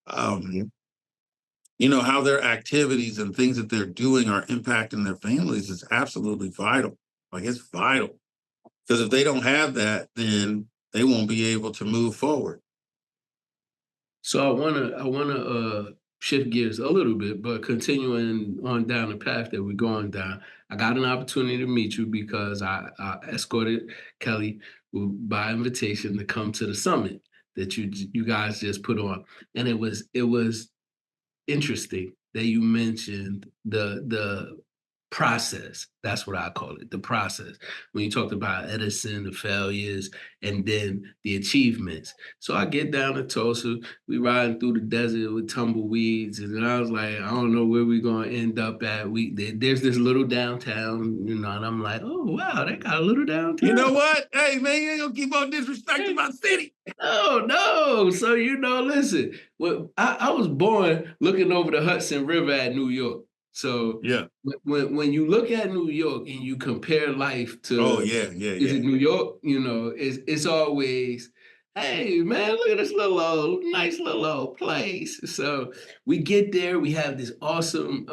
um, how their activities and things that they're doing are impacting their families is absolutely vital. Like it's vital. Because if they don't have that, then they won't be able to move forward. So I wanna shift gears a little bit, but continuing on down the path that we're going down. I got an opportunity to meet you because I escorted Kelly by invitation to come to the summit that you guys just put on, and it was interesting that you mentioned the process. That's what I call it, the process. When you talked about Edison, the failures, and then the achievements. So I get down to Tulsa, we riding through the desert with tumbleweeds, and then I was like, I don't know where we're gonna end up at. There's this little downtown, and I'm like, oh wow, they got a little You know downtown. what? Hey, man, you ain't gonna keep on disrespecting my city. Oh no! So listen. Well, I was born looking over the Hudson River at New York. So Yeah. when you look at New York and you compare life Oh, to yeah, yeah, is it yeah. New York? It's always, hey man, look at this nice little old place. So we get there, we have this awesome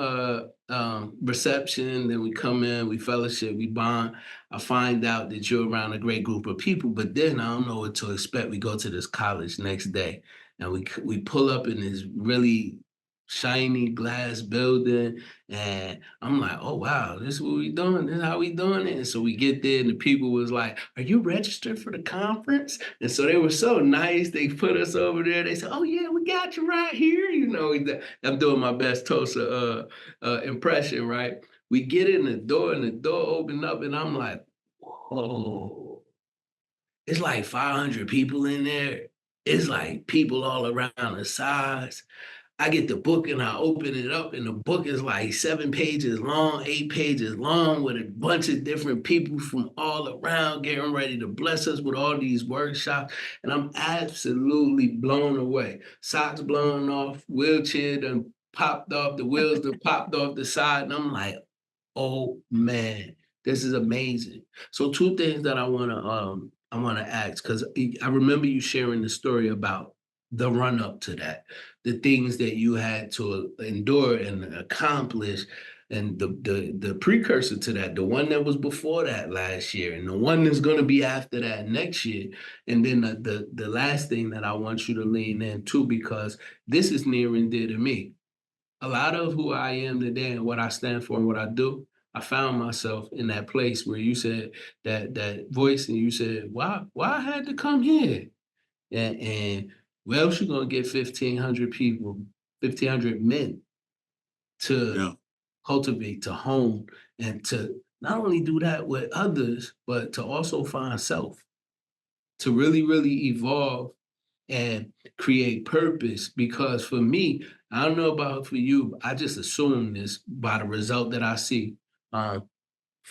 reception, then we come in, we fellowship, we bond. I find out that you're around a great group of people, but then I don't know what to expect. We go to this college next day, and we pull up in this really shiny glass building, and I'm like, oh wow, this is what we doing. This is how we doing it. And so we get there, and the people was like, "Are you registered for the conference?" And so they were so nice. They put us over there. They said, "Oh yeah, we got you right here." I'm doing my best Tulsa impression, right? We get in the door, and the door opened up, and I'm like, whoa, it's like 500 people in there. It's like people all around the sides. I get the book and I open it up, and the book is like 7 pages long, 8 pages long, with a bunch of different people from all around getting ready to bless us with all these workshops. And I'm absolutely blown away. Socks blown off, wheelchair done popped off, the wheels done popped off the side. And I'm like, oh man, this is amazing. So two things that I wanna ask, because I remember you sharing the story about the run up to that, the things that you had to endure and accomplish, and the precursor to that, the one that was before that last year, and the one that's going to be after that next year, and then the last thing that I want you to lean into, because this is near and dear to me. A lot of who I am today and what I stand for and what I do, I found myself in that place where you said that voice, and you said, why I had to come here? And where else you gonna get 1,500 people, 1,500 men to Yeah. cultivate, to hone, and to not only do that with others, but to also find self, to really, really evolve and create purpose. Because for me, I don't know about for you, but I just assume this by the result that I see. Um,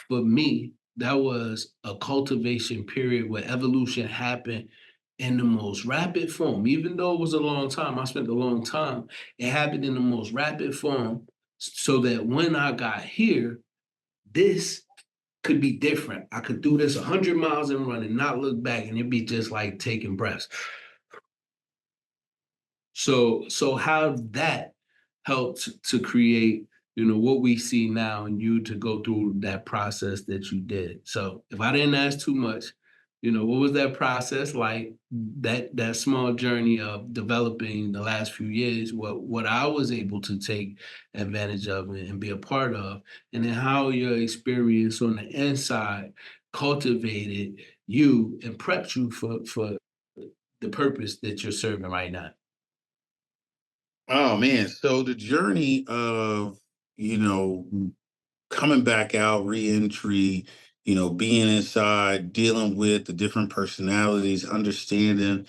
for me, that was a cultivation period where evolution happened in the most rapid form. Even though it was a long time, I spent a long time, it happened in the most rapid form so that when I got here, this could be different. I could do this 100 miles and run and not look back, and it'd be just like taking breaths. So how that helped to create, what we see now, and you to go through that process that you did. So if I didn't ask too much, what was that process like? That small journey of developing the last few years, what I was able to take advantage of and be a part of, and then how your experience on the inside cultivated you and prepped you for the purpose that you're serving right now. Oh man. So the journey of, you know, coming back out, reentry, being inside, dealing with the different personalities, understanding,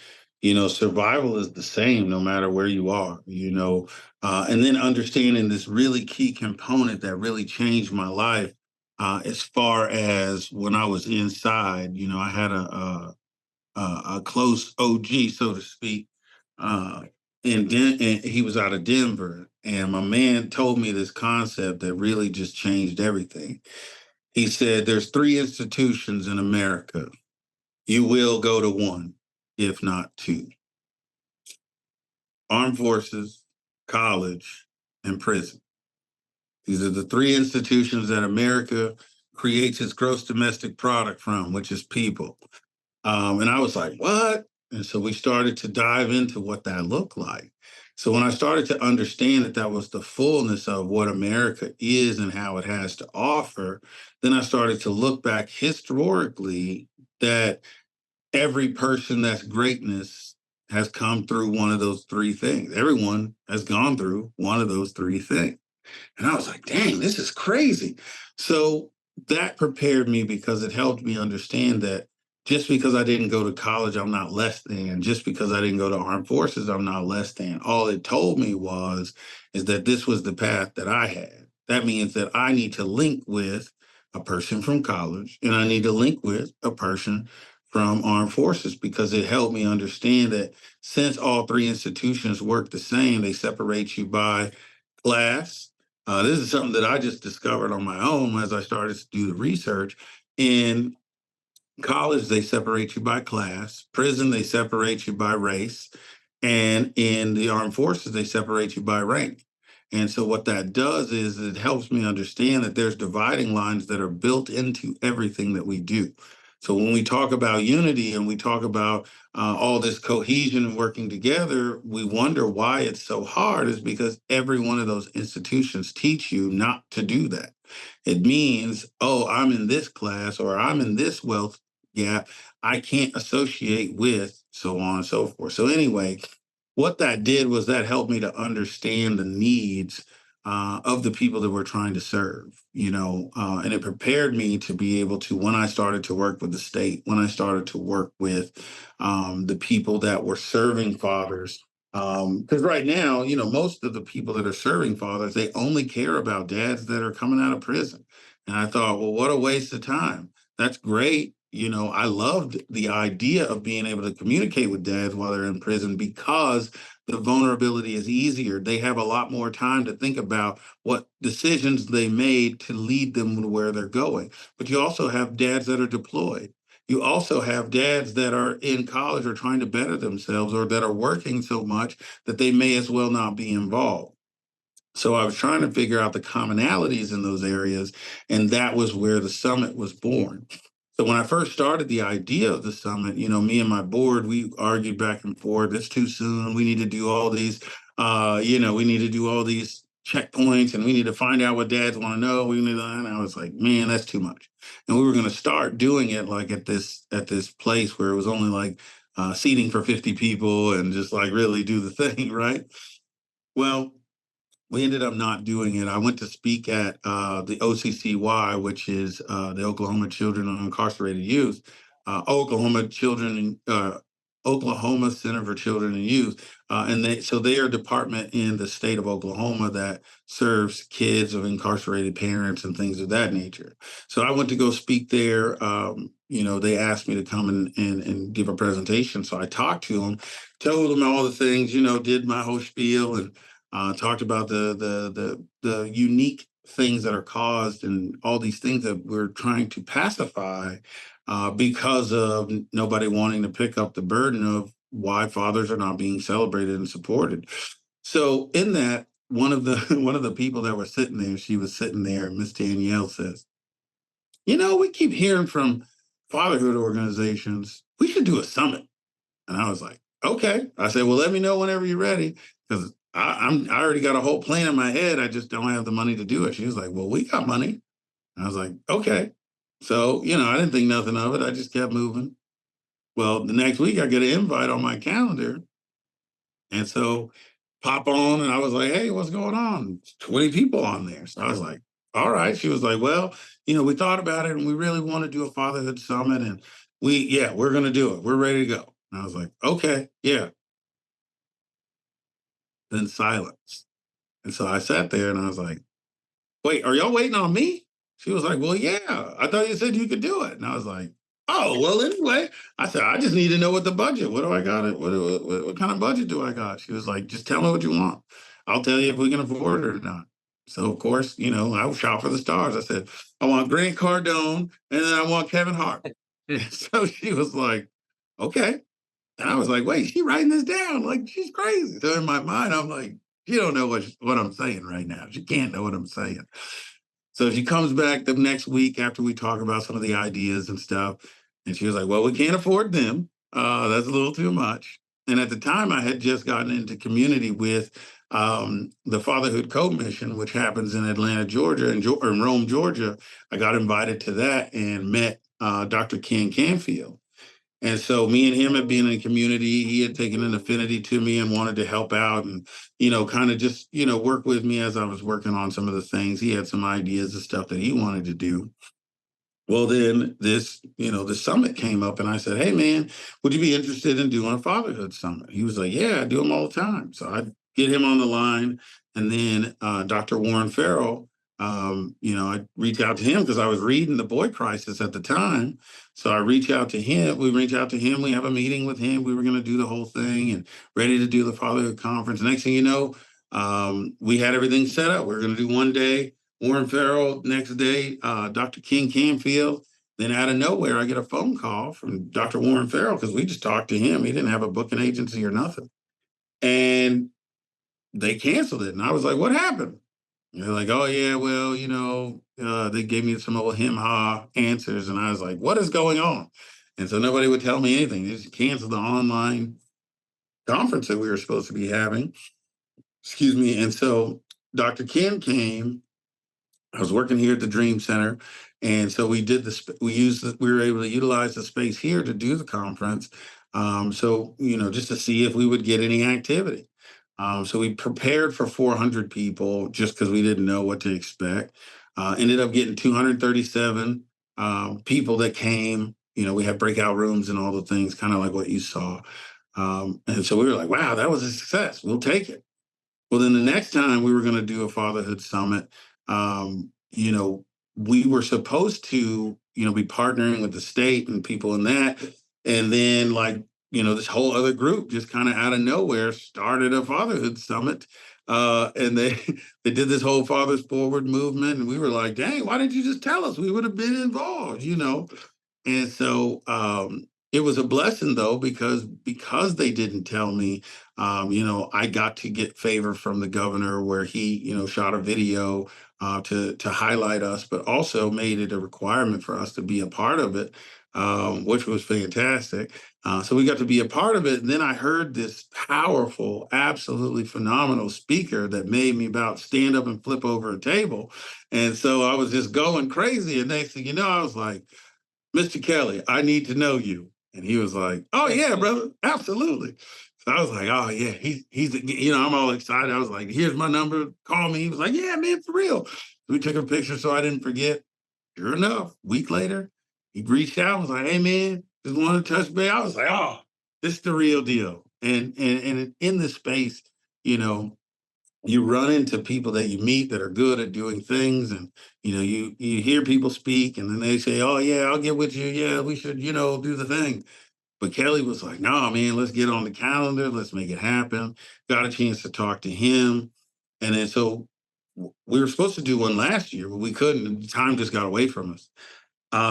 survival is the same no matter where you are, and then understanding this really key component that really changed my life. As far as when I was inside, I had a close OG, so to speak. Uh, and he was out of Denver. And my man told me this concept that really just changed everything. He said, there's three institutions in America. You will go to one, if not two: armed forces, college, and prison. These are the three institutions that America creates its gross domestic product from, which is people. And I was like, what? And so we started to dive into what that looked like. So when I started to understand that that was the fullness of what America is and how it has to offer, then I started to look back historically that every person that's greatness has come through one of those three things. Everyone has gone through one of those three things. And I was like, dang, this is crazy. So that prepared me because it helped me understand that just because I didn't go to college, I'm not less than. Just because I didn't go to armed forces, I'm not less than. All it told me is that this was the path that I had. That means that I need to link with a person from college and I need to link with a person from armed forces because it helped me understand that since all three institutions work the same, they separate you by class. This is something that I just discovered on my own as I started to do the research. In college, they separate you by class. Prison, they separate you by race. And in the armed forces, they separate you by rank. And so what that does is it helps me understand that there's dividing lines that are built into everything that we do. So when we talk about unity and we talk about all this cohesion and working together, we wonder why it's so hard is because every one of those institutions teach you not to do that. It means, oh, I'm in this class or I'm in this wealth gap. I can't associate with so on and so forth. So anyway, what that did was that helped me to understand the needs of the people that we're trying to serve, and it prepared me to be able to, when I started to work with the state, when I started to work with the people that were serving fathers. Because right now, most of the people that are serving fathers, they only care about dads that are coming out of prison. And I thought, well, what a waste of time. That's great. I loved the idea of being able to communicate with dads while they're in prison because the vulnerability is easier. They have a lot more time to think about what decisions they made to lead them to where they're going. But you also have dads that are deployed. You also have dads that are in college or trying to better themselves or that are working so much that they may as well not be involved. So I was trying to figure out the commonalities in those areas, and that was where the summit was born. So when I first started the idea of the summit, me and my board, we argued back and forth. It's too soon. We need to do all these, we need to do all these checkpoints, and we need to find out what dads want to know. We need to, and I was like, man, that's too much. And we were going to start doing it like at this place where it was only like seating for 50 people and just like really do the thing, right? Well, we ended up not doing it. I went to speak at the OCCY, which is the Oklahoma Children of Incarcerated Youth, Oklahoma Children, Oklahoma Center for Children and Youth, and they are a department in the state of Oklahoma that serves kids of incarcerated parents and things of that nature. So I went to go speak there. They asked me to come and give a presentation. So I talked to them, told them all the things, did my whole spiel, and talked about the unique things that are caused and all these things that we're trying to pacify because of nobody wanting to pick up the burden of why fathers are not being celebrated and supported. So in that, one of the one of the people that were sitting there, she was sitting there, and Miss Danielle says, we keep hearing from fatherhood organizations, we should do a summit. And I was like, okay. I said, well, let me know whenever you're ready, because I already got a whole plan in my head. I just don't have the money to do it. She was like, well, we got money. And I was like, okay. So, I didn't think nothing of it. I just kept moving. Well, the next week I get an invite on my calendar. And so pop on, and I was like, hey, what's going on? 20 people on there. So I was like, all right. She was like, well, we thought about it and we really want to do a fatherhood summit. And we're going to do it. We're ready to go. And I was like, okay, yeah. Then silence. And so I sat there and I was like, wait, are y'all waiting on me? She was like, well, yeah, I thought you said you could do it. And I was like, oh, well, anyway, I said, I just need to know what the budget, what do I got? What kind of budget do I got? She was like, just tell me what you want. I'll tell you if we can afford it or not. So, of course, I shot for the stars. I said, I want Grant Cardone and then I want Kevin Hart. So she was like, okay. And I was like, wait, she writing this down? Like, she's crazy. So in my mind, I'm like, she don't know what I'm saying right now. She can't know what I'm saying. So she comes back the next week after we talk about some of the ideas and stuff. And she was like, well, we can't afford them. That's a little too much. And at the time, I had just gotten into community with the Fatherhood Co-Mission, which happens in Atlanta, Georgia, and in Rome, Georgia. I got invited to that and met Dr. Ken Canfield. And so me and him had been in community. He had taken an affinity to me and wanted to help out and, kind of just, work with me as I was working on some of the things. He had some ideas and stuff that he wanted to do. Well, then the summit came up and I said, hey, man, would you be interested in doing a fatherhood summit? He was like, yeah, I do them all the time. So I get him on the line. And then Dr. Warren Farrell, I reached out to him because I was reading The Boy Crisis at the time. So I reach out to him. We reach out to him. We have a meeting with him. We were going to do the whole thing and ready to do the fatherhood conference. Next thing you know, we had everything set up. We were going to do one day Warren Farrell, next day, Dr. King Canfield. Then out of nowhere, I get a phone call from Dr. Warren Farrell because we just talked to him. He didn't have a booking agency or nothing. And they canceled it. And I was like, what happened? And they're like, oh, yeah, well, they gave me some old hem-ha answers. And I was like, what is going on? And so nobody would tell me anything. They just canceled the online conference that we were supposed to be having. Excuse me. And so Dr. Ken came. I was working here at the Dream Center, and so we did this. We were able to utilize the space here to do the conference. Just to see if we would get any activity. So we prepared for 400 people just because we didn't know what to expect. Ended up getting 237 people that came. We had breakout rooms and all the things, kind of like what you saw. And so we were like, wow, that was a success. We'll take it. Well, then the next time we were going to do a fatherhood summit, we were supposed to, be partnering with the state and people in that. And then this whole other group just kind of out of nowhere started a fatherhood summit. And they they did this whole Fathers Forward movement. And we were like, dang, why didn't you just tell us? We would have been involved, And so it was a blessing though, because they didn't tell me, I got to get favor from the governor where he, shot a video to highlight us, but also made it a requirement for us to be a part of it. which was fantastic. So we got to be a part of it. And then I heard this powerful, absolutely phenomenal speaker that made me about stand up and flip over a table. And so I was just going crazy. And next thing you know, I was like, Mr. Kelly, I need to know you. And he was like, oh, yeah, brother, absolutely. So I was like, oh, yeah, I'm all excited. I was like, here's my number, call me. He was like, yeah, man, for real. We took a picture so I didn't forget. Sure enough, week later, he reached out, was like, hey, man, just wanted to touch base. I was like, oh, this is the real deal. And in this space, you know, you run into people that you meet that are good at doing things, and you hear people speak and then they say, oh yeah, I'll get with you, yeah, we should do the thing. But Kelly was like, no man, let's get on the calendar, let's make it happen. Got a chance to talk to him, and then so we were supposed to do one last year but we couldn't, and time just got away from us.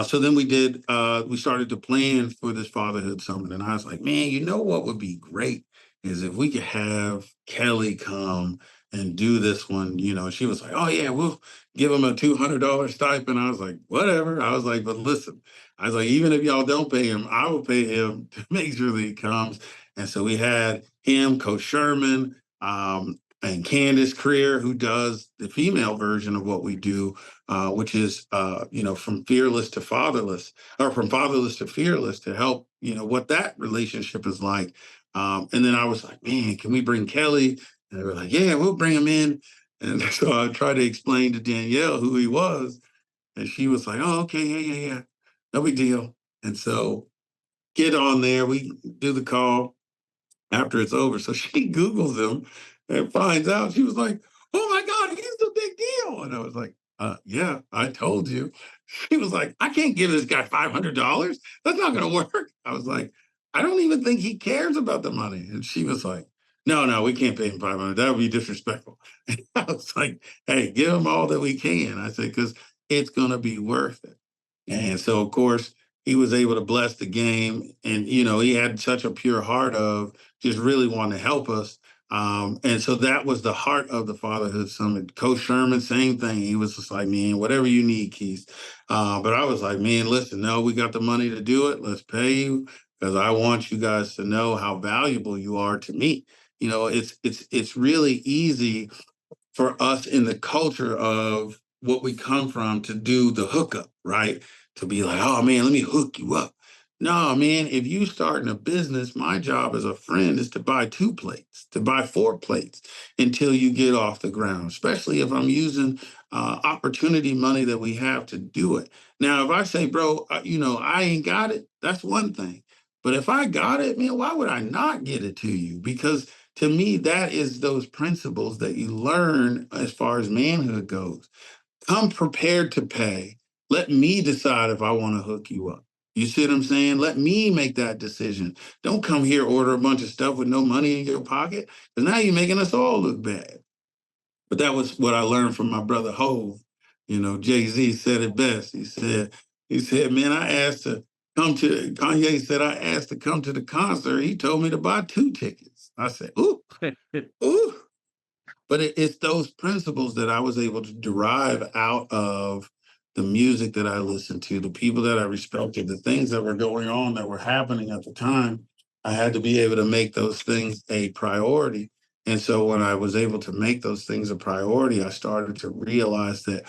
So then we started to plan for this fatherhood summit. And I was like, man, you know what would be great is if we could have Kelly come and do this one. She was like, oh, yeah, we'll give him a $200 stipend. I was like, whatever. I was like, but listen, I was like, even if y'all don't pay him, I will pay him to make sure that he comes. And so we had him, Coach Sherman, and Candace Creer, who does the female version of what we do, which is, from fearless to fatherless, or from fatherless to fearless, to help, what that relationship is like. And then I was like, man, can we bring Kelly? And they were like, yeah, we'll bring him in. And so I tried to explain to Danielle who he was. And she was like, oh, okay, yeah. No big deal. And so get on there, we do the call after it's over. So she Googles him and finds out. She was like, oh my God, he's the big deal. And I was like, yeah, I told you. She was like, I can't give this guy $500. That's not going to work. I was like, I don't even think he cares about the money. And she was like, no, we can't pay him 500. That would be disrespectful. And I was like, hey, give him all that we can. I said, because it's going to be worth it. And so, of course, he was able to bless the game. And, he had such a pure heart of just really wanting to help us. And so that was the heart of the Fatherhood Summit. Coach Sherman, same thing. He was just like, man, whatever you need, Keith. But I was like, man, listen, no, we got the money to do it. Let's pay you, because I want you guys to know how valuable you are to me. It's really easy for us in the culture of what we come from to do the hookup, right? To be like, oh man, let me hook you up. No, man, if you starting a business, my job as a friend is to buy 2 plates, to buy 4 plates until you get off the ground, especially if I'm using opportunity money that we have to do it. Now, if I say, bro, I ain't got it, that's one thing. But if I got it, man, why would I not get it to you? Because to me, that is those principles that you learn as far as manhood goes. Come prepared to pay. Let me decide if I want to hook you up. You see what I'm saying? Let me make that decision. Don't come here, order a bunch of stuff with no money in your pocket, because now you're making us all look bad. But that was what I learned from my brother Hove. Jay-Z said it best. He said, man, Kanye said, I asked to come to the concert. He told me to buy 2 tickets. I said, ooh, ooh. But it's those principles that I was able to derive out of the music that I listened to, the people that I respected, the things that were going on that were happening at the time. I had to be able to make those things a priority. And so when I was able to make those things a priority, I started to realize that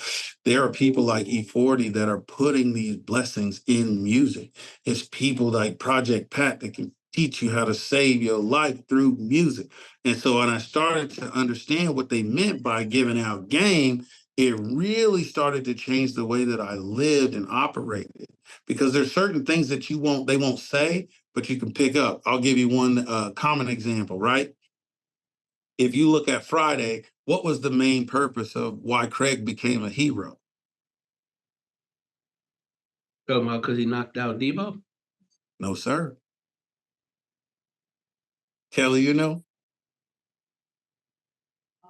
there are people like E40 that are putting these blessings in music. It's people like Project Pat that can teach you how to save your life through music. And so when I started to understand what they meant by giving out game, it really started to change the way that I lived and operated. Because there's certain things that they won't say, but you can pick up. I'll give you one common example, right? If you look at Friday, what was the main purpose of why Craig became a hero? Talking about because he knocked out Debo? No, sir. Kelly, you know?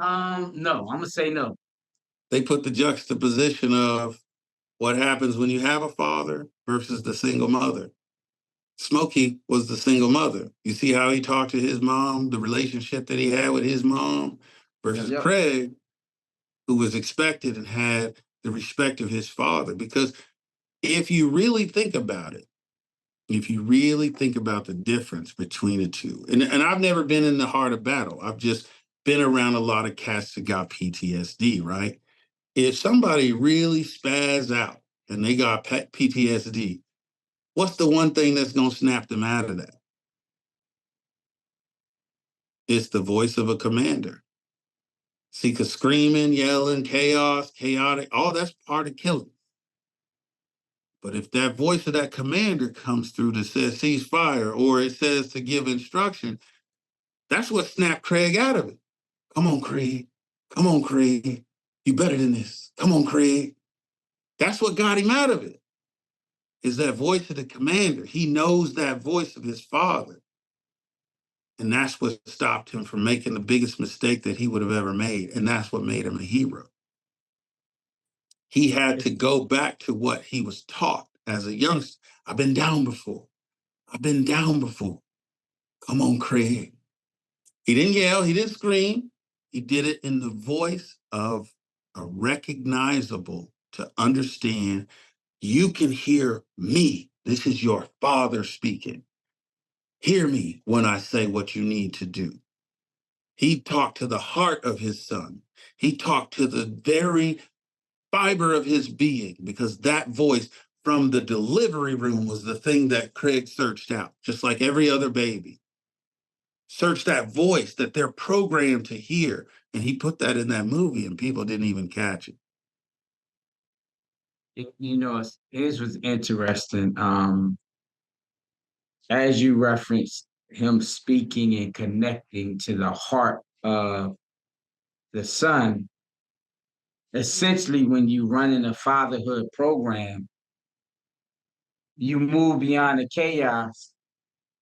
No, I'm gonna say no. They put the juxtaposition of what happens when you have a father versus the single mother. Smokey was the single mother. You see how he talked to his mom, the relationship that he had with his mom, versus Yep. Craig, who was expected and had the respect of his father. Because if you really think about it, if you really think about the difference between the two, and I've never been in the heart of battle. I've just been around a lot of cats that got PTSD, right? If somebody really spaz out and they got PTSD, what's the one thing that's going to snap them out of that? It's the voice of a commander. See, because screaming, yelling, chaos, chaotic, all that's part of killing. But if that voice of that commander comes through that says cease fire, or it says to give instruction, that's what snapped Craig out of it. Come on, Craig. Come on, Craig. You better than this. Come on, Craig. That's what got him out of it, is that voice of the commander. He knows that voice of his father. And that's what stopped him from making the biggest mistake that he would have ever made. And that's what made him a hero. He had to go back to what he was taught as a youngster. I've been down before. I've been down before. Come on, Craig. He didn't yell. He didn't scream. He did it in the voice of a recognizable to understand. You can hear me. This is your father speaking. Hear me when I say what you need to do. He talked to the heart of his son. He talked to the very fiber of his being, because that voice from the delivery room was the thing that Craig searched out, just like every other baby. Search that voice that they're programmed to hear. And he put that in that movie and people didn't even catch it. His was interesting. As you referenced him speaking and connecting to the heart of the son, essentially, when you run in a fatherhood program, you move beyond the chaos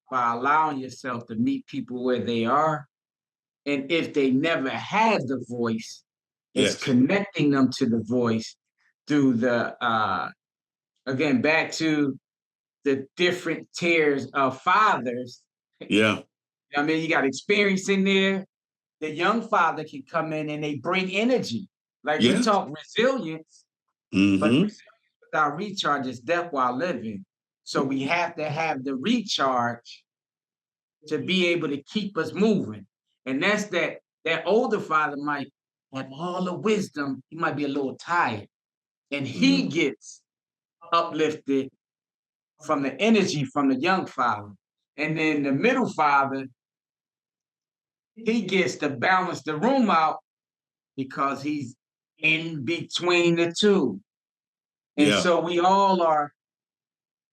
by allowing yourself to meet people where they are. And if they never had the voice, it's Yes. connecting them to the voice through the, again, back to the different tiers of fathers. Yeah. I mean, you got experience in there. The young father can come in and they bring energy. Like we Yes. talk resilience, but Mm-hmm. resilience without recharge is death while living. So we have to have the recharge to be able to keep us moving. And that's that older father might have all the wisdom. He might be a little tired. And he Mm-hmm. gets uplifted from the energy from the young father. And then the middle father, he gets to balance the room out because he's in between the two. And Yeah. so we all are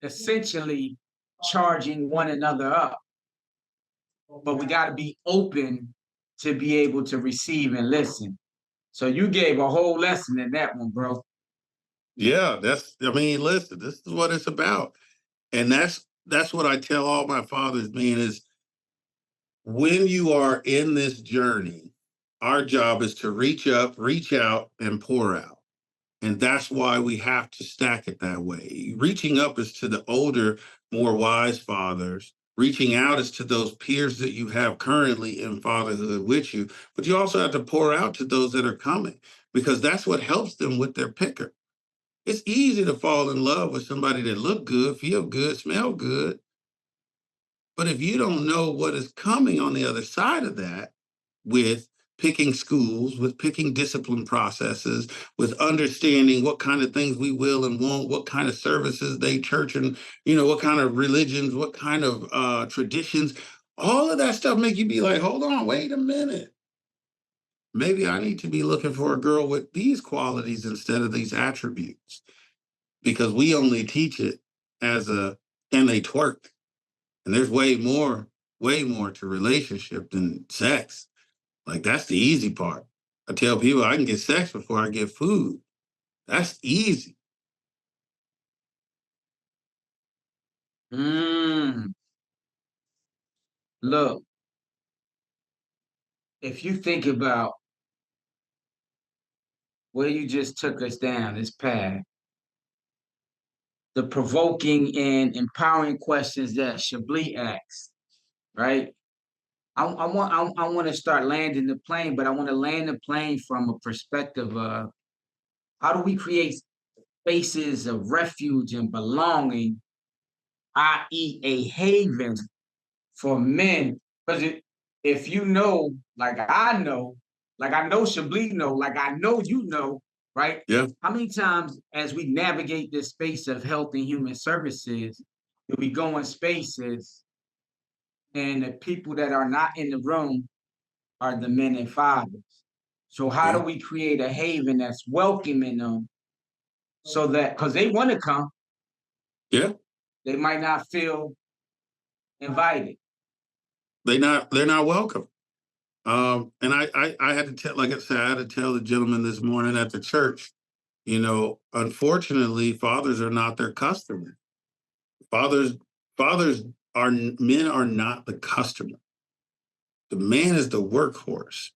essentially charging one another up. But we got to be open to be able to receive and listen. So you gave a whole lesson in that one, bro. Yeah. Listen, this is what it's about. And that's what I tell all my fathers, man, is when you are in this journey, our job is to reach up, reach out, and pour out. And that's why we have to stack it that way. Reaching up is to the older, more wise fathers. Reaching out is to those peers that you have currently in fatherhood with you. But you also have to pour out to those that are coming, because that's what helps them with their picker. It's easy to fall in love with somebody that look good, feel good, smell good. But if you don't know what is coming on the other side of that, with picking schools, with picking discipline processes, with understanding what kind of things we will and won't, what kind of services they church, and what kind of religions, what kind of traditions, all of that stuff make you be like, hold on, wait a minute. Maybe I need to be looking for a girl with these qualities instead of these attributes, because we only teach it as a can they twerk. And there's way more to relationship than sex. Like, that's the easy part. I tell people I can get sex before I get food. That's easy. Mm, look, if you think about where you just took us down this path, the provoking and empowering questions that Chablis asks, right? I want to start landing the plane, but I want to land the plane from a perspective of how do we create spaces of refuge and belonging i.e., a haven for men. Because if you know, like I know Chablis know, like I know you know, right? Yeah. How many times as we navigate this space of health and human services, do we go in spaces and the people that are not in the room are the men and fathers? So how do Yeah. we create a haven that's welcoming them so that because they want to come, Yeah. they might not feel invited. They're not welcome. And I had to tell, like I said, I had to tell the gentleman this morning at the church, unfortunately, fathers are not their customer. Fathers, fathers men are not the customer. The man is the workhorse.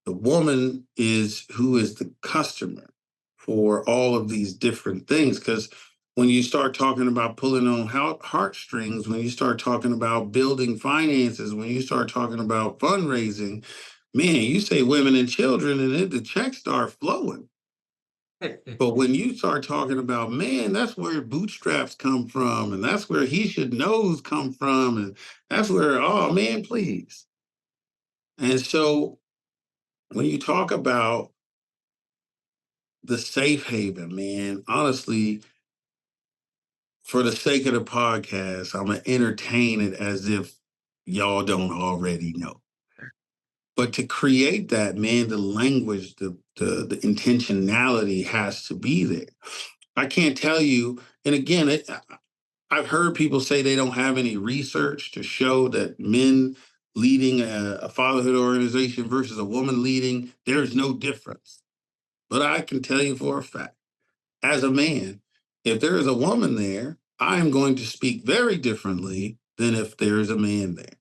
The woman is who is the customer for all of these different things. Because when you start talking about pulling on heartstrings, when you start talking about building finances, when you start talking about fundraising, man, you say women and children, and the checks start flowing. But when you start talking about, man, that's where bootstraps come from, and that's where he should knows come from, and that's where, oh man, please. And so when you talk about the safe haven, man, honestly, for the sake of the podcast, I'm gonna entertain it as if y'all don't already know. But to create that, man, the language, the intentionality has to be there. I can't tell you, and again, I've heard people say they don't have any research to show that men leading a fatherhood organization versus a woman leading, there's no difference. But I can tell you for a fact, as a man, if there is a woman there, I am going to speak very differently than if there's a man there.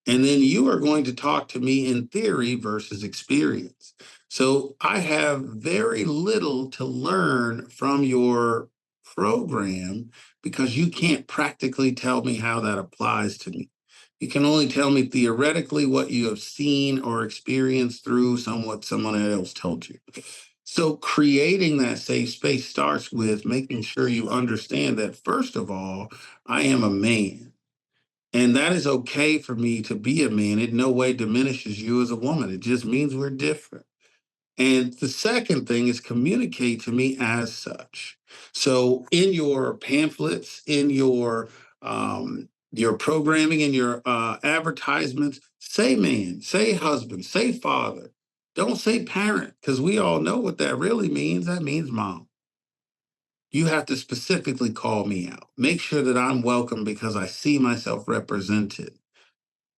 And then you are going to talk to me in theory versus experience. So I have very little to learn from your program because you can't practically tell me how that applies to me. You can only tell me theoretically what you have seen or experienced through somewhat someone else told you. So creating that safe space starts with making sure you understand that, first of all, I am a man. And that is okay for me to be a man. It no way diminishes you as a woman. It just means we're different. And the second thing is communicate to me as such. So in your pamphlets, in your programming, in your advertisements, say man, say husband, say father. Don't say parent, because we all know what that really means. That means mom. You have to specifically call me out. Make sure that I'm welcome because I see myself represented.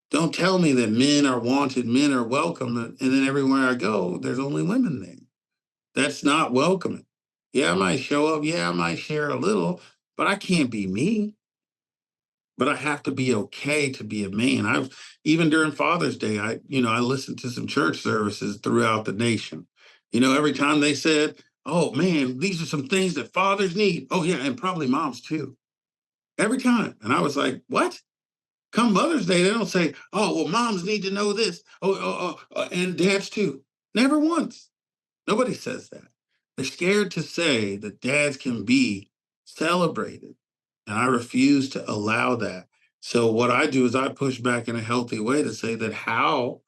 Don't tell me that men are wanted, men are welcome, and then everywhere I go, there's only women there. That's not welcoming. Yeah, I might show up. Yeah, I might share a little, but I can't be me. But I have to be okay to be a man. I've even during Father's Day, I listened to some church services throughout the nation. Every time they said, "Oh man, these are some things that fathers need." Oh yeah, and probably moms too. Every time, and I was like, "What?" Come Mother's Day, they don't say, "Oh well, moms need to know this." And dads too. Never once. Nobody says that. They're scared to say that dads can be celebrated. And I refuse to allow that. So what I do is I push back in a healthy way to say that how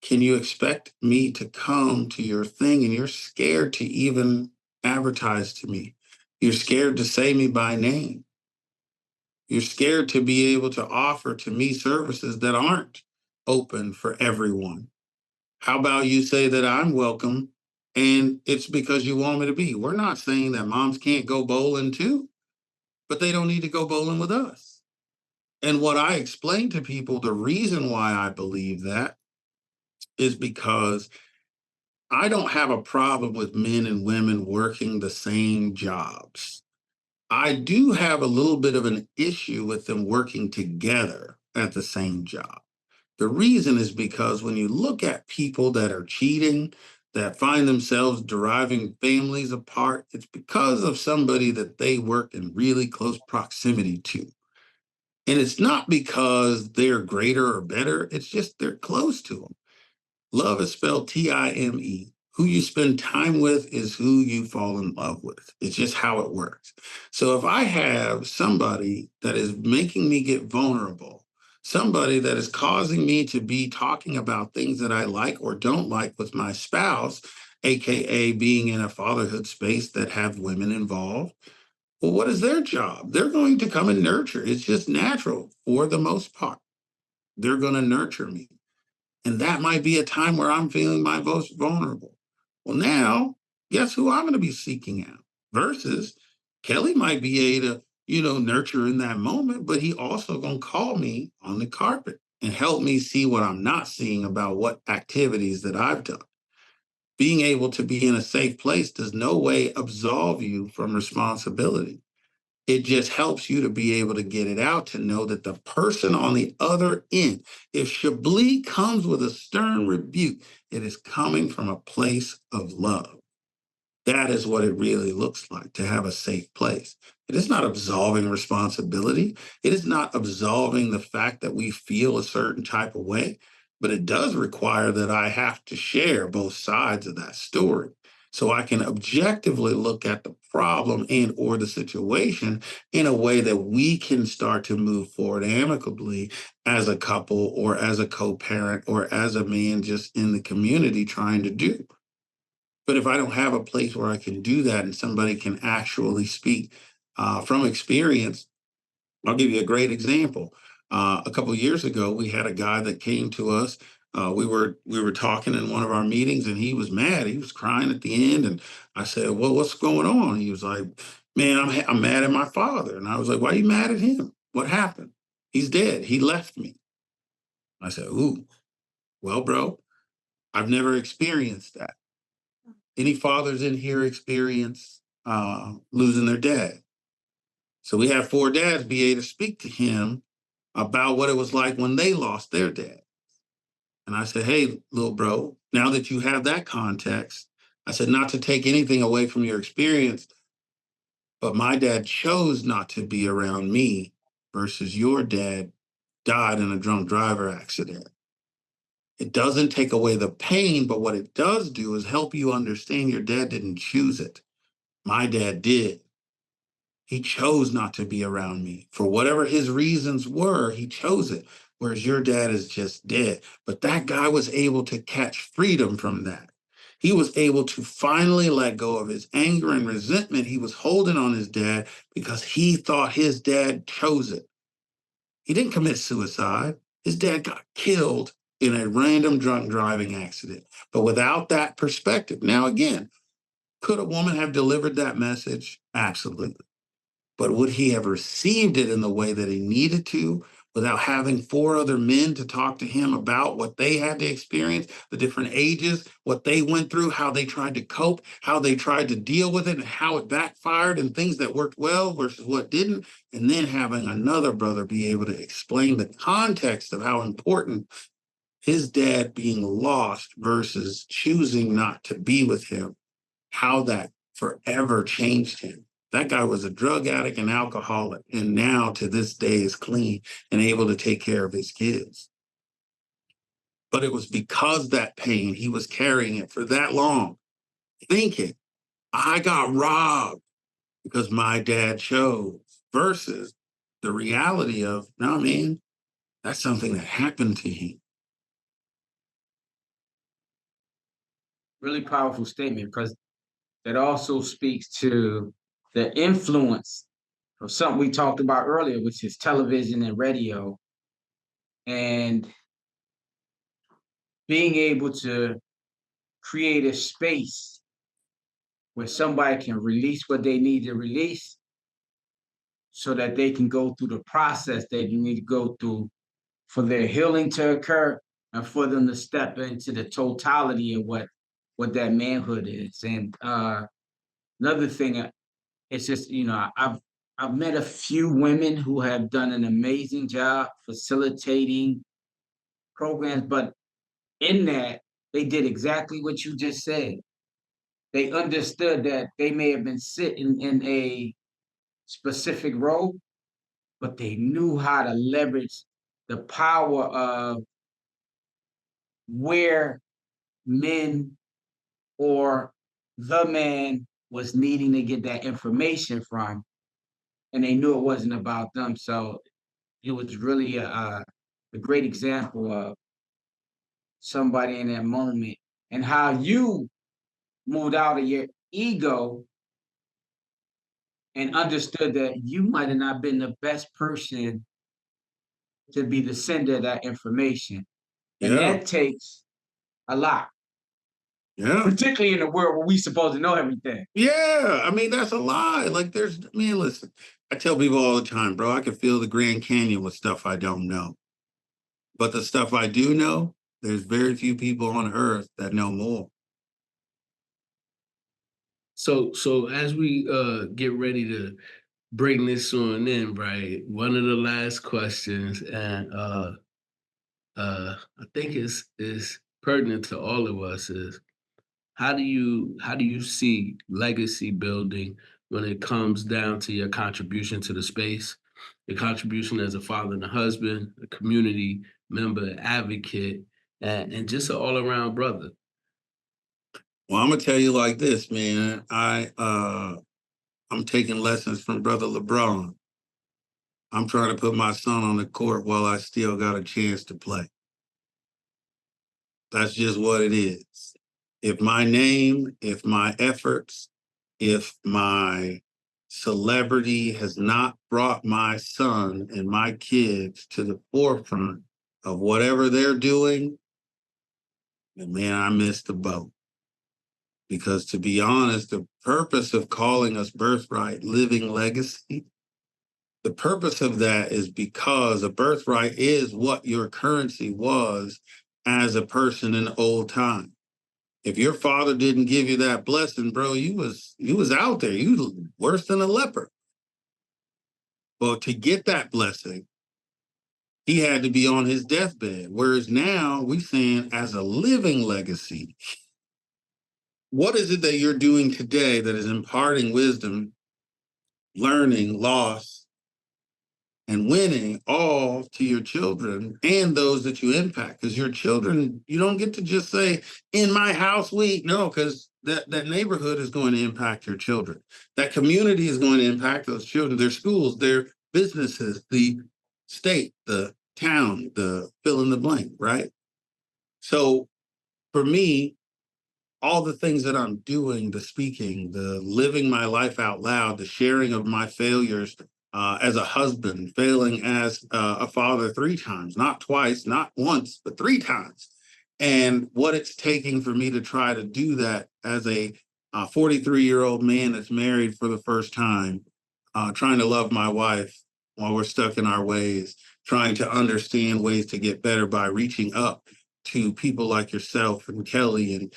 can you expect me to come to your thing and you're scared to even advertise to me? You're scared to say me by name. You're scared to be able to offer to me services that aren't open for everyone. How about you say that I'm welcome and it's because you want me to be? We're not saying that moms can't go bowling too, but they don't need to go bowling with us. And what I explain to people, the reason why I believe that is because I don't have a problem with men and women working the same jobs. I do have a little bit of an issue with them working together at the same job. The reason is because when you look at people that are cheating, that find themselves driving families apart, it's because of somebody that they work in really close proximity to. And it's not because they're greater or better, it's just they're close to them. Love is spelled Time. Who you spend time with is who you fall in love with. It's just how it works. So if I have somebody that is making me get vulnerable, somebody that is causing me to be talking about things that I like or don't like with my spouse, AKA being in a fatherhood space that have women involved, well, what is their job? They're going to come and nurture. It's just natural for the most part. They're going to nurture me. And that might be a time where I'm feeling my most vulnerable. Well, now, guess who I'm going to be seeking out? Versus Kelly might be able to, nurture in that moment, but he also going to call me on the carpet and help me see what I'm not seeing about what activities that I've done. Being able to be in a safe place does no way absolve you from responsibility. It just helps you to be able to get it out, to know that the person on the other end, if Chablis comes with a stern rebuke, it is coming from a place of love. That is what it really looks like, to have a safe place. It is not absolving responsibility. It is not absolving the fact that we feel a certain type of way, but it does require that I have to share both sides of that story so I can objectively look at the problem and or the situation in a way that we can start to move forward amicably as a couple or as a co-parent or as a man just in the community trying to do. But if I don't have a place where I can do that and somebody can actually speak from experience, I'll give you a great example. A couple of years ago, we had a guy that came to us. We were talking in one of our meetings, and he was mad. He was crying at the end, and I said, "Well, what's going on?" He was like, "Man, I'm mad at my father." And I was like, "Why are you mad at him? What happened?" "He's dead. He left me." I said, "Ooh, well, bro, I've never experienced that. Any fathers in here experience losing their dad?" So we had four dads be able to speak to him about what it was like when they lost their dad. And I said, "Hey, little bro, now that you have that context," I said, "not to take anything away from your experience, but my dad chose not to be around me versus your dad died in a drunk driver accident. It doesn't take away the pain, but what it does do is help you understand your dad didn't choose it. My dad did. He chose not to be around me. For whatever his reasons were, he chose it. Whereas your dad is just dead." But that guy was able to catch freedom from that. He was able to finally let go of his anger and resentment he was holding on his dad because he thought his dad chose it. He didn't commit suicide. His dad got killed in a random drunk driving accident. But without that perspective, now again, could a woman have delivered that message? Absolutely. But would he have received it in the way that he needed to without having four other men to talk to him about what they had to experience, the different ages, what they went through, how they tried to cope, how they tried to deal with it, and how it backfired, and things that worked well versus what didn't? And then having another brother be able to explain the context of how important his dad being lost versus choosing not to be with him, how that forever changed him. That guy was a drug addict and alcoholic, and now to this day is clean and able to take care of his kids. But it was because that pain, he was carrying it for that long, thinking, I got robbed because my dad chose, versus the reality of, no, man, that's something that happened to him. Really powerful statement because that also speaks to the influence of something we talked about earlier, which is television and radio, and being able to create a space where somebody can release what they need to release so that they can go through the process they need to go through for their healing to occur and for them to step into the totality of what that manhood is. And another thing, it's just, I've met a few women who have done an amazing job facilitating programs, but in that they did exactly what you just said. They understood that they may have been sitting in a specific role, but they knew how to leverage the power of where men or the man was needing to get that information from, and they knew it wasn't about them. So it was really a great example of somebody in that moment and how you moved out of your ego and understood that you might have not been the best person to be the sender of that information. And Yeah. that takes a lot, Yeah. particularly in a world where we supposed to know everything. Yeah. I mean, that's a lie. Like man, listen, I tell people all the time, bro, I can feel the Grand Canyon with stuff I don't know. But the stuff I do know, there's very few people on earth that know more. So as we get ready to bring this on in, right? One of the last questions, and I think is pertinent to all of us is how do you see legacy building when it comes down to your contribution to the space, your contribution as a father and a husband, a community member, advocate, and just an all-around brother? Well, I'm gonna tell you like this, man. I'm taking lessons from Brother LeBron. I'm trying to put my son on the court while I still got a chance to play. That's just what it is. If my name, if my efforts, if my celebrity has not brought my son and my kids to the forefront of whatever they're doing, then man, I missed the boat. Because to be honest, the purpose of calling us Birthright Living Legacy, the purpose of that is because a birthright is what your currency was as a person in old time. If your father didn't give you that blessing, bro, you was out there. You was worse than a leper. Well, to get that blessing, he had to be on his deathbed. Whereas now we saying as a living legacy, what is it that you're doing today that is imparting wisdom, learning, loss, and winning all to your children and those that you impact? Because your children, you don't get to just say, in my house, no, because that neighborhood is going to impact your children. That community is going to impact those children, their schools, their businesses, the state, the town, the fill in the blank, right? So for me, all the things that I'm doing, the speaking, the living my life out loud, the sharing of my failures as a husband, failing as a father 3 times, not twice, not once, but 3 times. And what it's taking for me to try to do that as a 43-year-old man that's married for the first time, trying to love my wife while we're stuck in our ways, trying to understand ways to get better by reaching up to people like yourself and Kelly and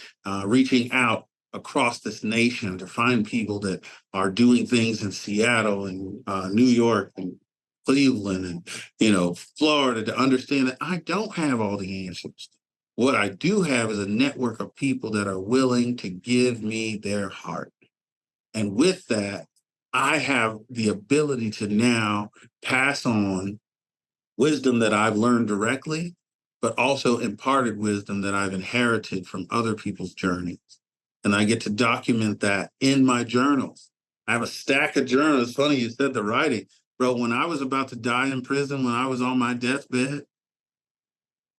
reaching out across this nation to find people that are doing things in Seattle and New York and Cleveland and Florida, to understand that I don't have all the answers. What I do have is a network of people that are willing to give me their heart. And with that, I have the ability to now pass on wisdom that I've learned directly, but also imparted wisdom that I've inherited from other people's journeys. And I get to document that in my journals. I have a stack of journals. It's funny you said the writing. Bro, when I was about to die in prison, when I was on my deathbed,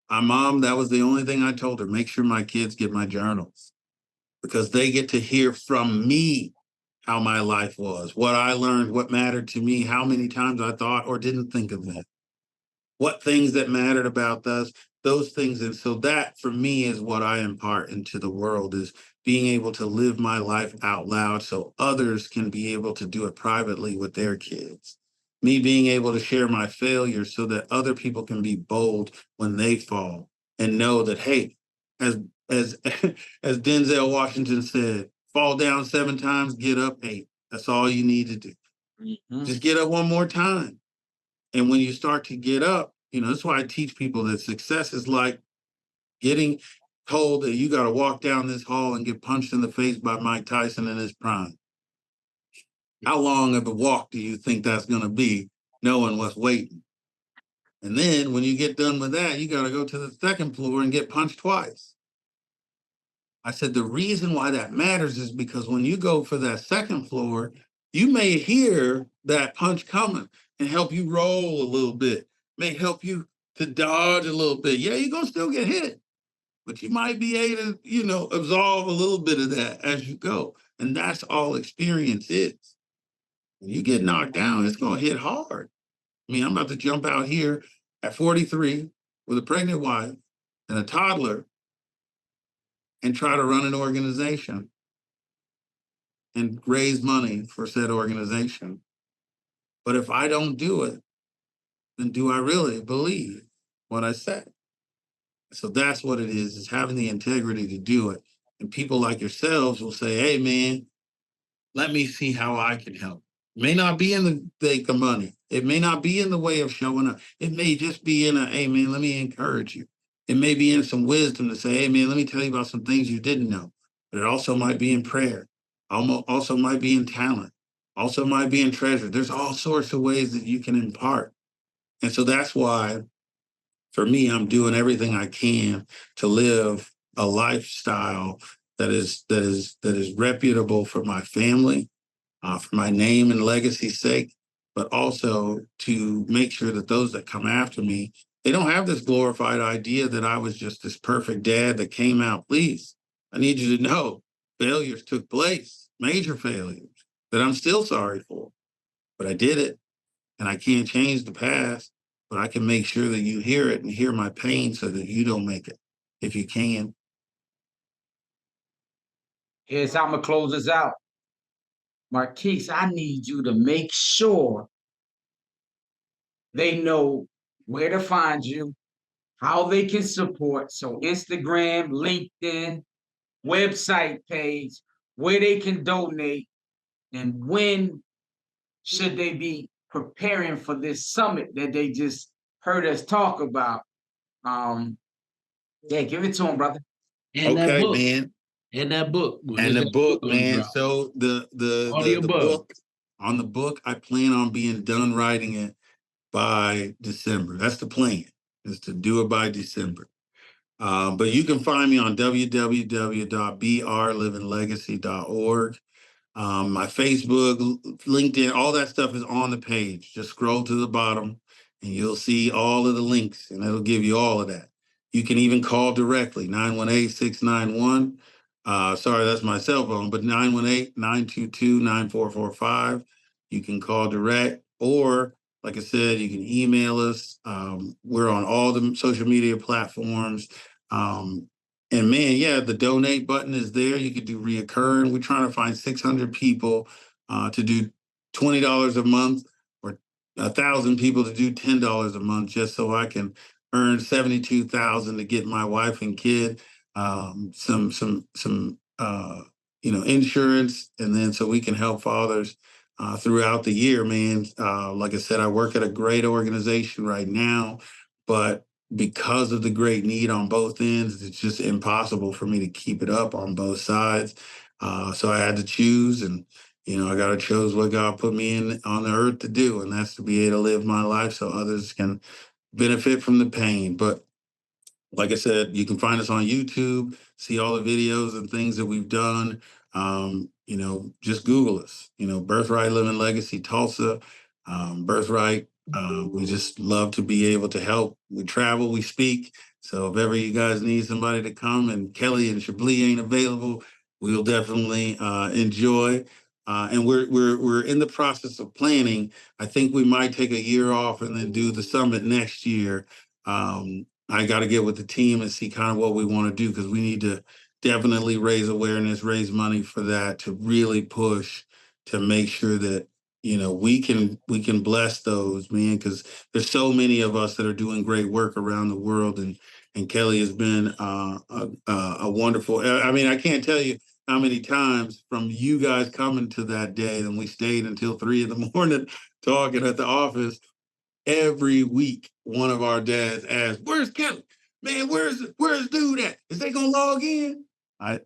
my mom, that was the only thing I told her: make sure my kids get my journals, because they get to hear from me how my life was, what I learned, what mattered to me, how many times I thought or didn't think of that, what things that mattered about us, those things. And so that for me is what I impart into the world, is being able to live my life out loud so others can be able to do it privately with their kids. Me being able to share my failures so that other people can be bold when they fall and know that, hey, as as as Denzel Washington said, fall down 7 times, get up 8. That's all you need to do. Mhm. Just get up one more time. And when you start to get up, that's why I teach people that success is like getting told that you got to walk down this hall and get punched in the face by Mike Tyson in his prime. How long of a walk do you think that's going to be, knowing what's waiting? And then when you get done with that, you got to go to the second floor and get punched twice. I said, the reason why that matters is because when you go for that second floor, you may hear that punch coming and help you roll a little bit, may help you to dodge a little bit. Yeah, you're gonna still get hit, but you might be able to, absorb a little bit of that as you go. And that's all experience is. When you get knocked down, it's gonna hit hard. I mean, I'm about to jump out here at 43 with a pregnant wife and a toddler and try to run an organization and raise money for said organization. But if I don't do it, then do I really believe what I said? So that's what it is having the integrity to do it. And people like yourselves will say, hey, man, let me see how I can help. It may not be in the sake of money. It may not be in the way of showing up. It may just be in a, hey, man, let me encourage you. It may be in some wisdom to say, hey, man, let me tell you about some things you didn't know. But it also might be in prayer. Also might be in talent. Also might be in treasure. There's all sorts of ways that you can impart. And so that's why, for me, I'm doing everything I can to live a lifestyle that is reputable for my family, for my name and legacy's sake, but also to make sure that those that come after me, they don't have this glorified idea that I was just this perfect dad that came out. Please, I need you to know failures took place, major failures that I'm still sorry for, but I did it and I can't change the past, but I can make sure that you hear it and hear my pain so that you don't make it if you can. Here's how I'm gonna close this out. Marquise, I need you to make sure they know where to find you, how they can support. So Instagram, LinkedIn, website page, where they can donate, and when should they be preparing for this summit that they just heard us talk about. Um, yeah, give it to them, brother. And that Okay, book. man. And that book. When And is the that book book, gonna man. drop? So Audio the book. book on the book, I plan on being done writing it by December. That's the plan, is to do it by December. But you can find me on www.brlivinglegacy.org. My Facebook, LinkedIn, all that stuff is on the page. Just scroll to the bottom and you'll see all of the links and it'll give you all of that. You can even call directly, 918-691. Sorry, that's my cell phone, but 918-922-9445. You can call direct, or like I said, you can email us. We're on all the social media platforms. And man, yeah, the donate button is there. You could do reoccurring. We're trying to find 600 people to do $20 a month, or 1,000 people to do $10 a month, just so I can earn 72,000 to get my wife and kid some insurance, and then so we can help fathers throughout the year. Man, like I said, I work at a great organization right now, but because of the great need on both ends, it's just impossible for me to keep it up on both sides. So I had to choose, and I got to choose what God put me in on the earth to do, and that's to be able to live my life so others can benefit from the pain. But like I said, you can find us on YouTube, see all the videos and things that we've done. Just Google us, Birthright Living Legacy Tulsa, Birthright. We just love to be able to help. We travel, we speak. So if ever you guys need somebody to come and Kelly and Chablis ain't available, we'll definitely enjoy. And we're in the process of planning. I think we might take a year off and then do the summit next year. I got to get with the team and see kind of what we want to do, because we need to definitely raise awareness, raise money for that, to really push to make sure that we can bless those, man, because there's so many of us that are doing great work around the world, and Kelly has been a wonderful. I mean, I can't tell you how many times from you guys coming to that day, and we stayed until 3 a.m. talking at the office. Every week, one of our dads asks, "Where's Kelly? Man, where's dude at? Is they gonna log in?" I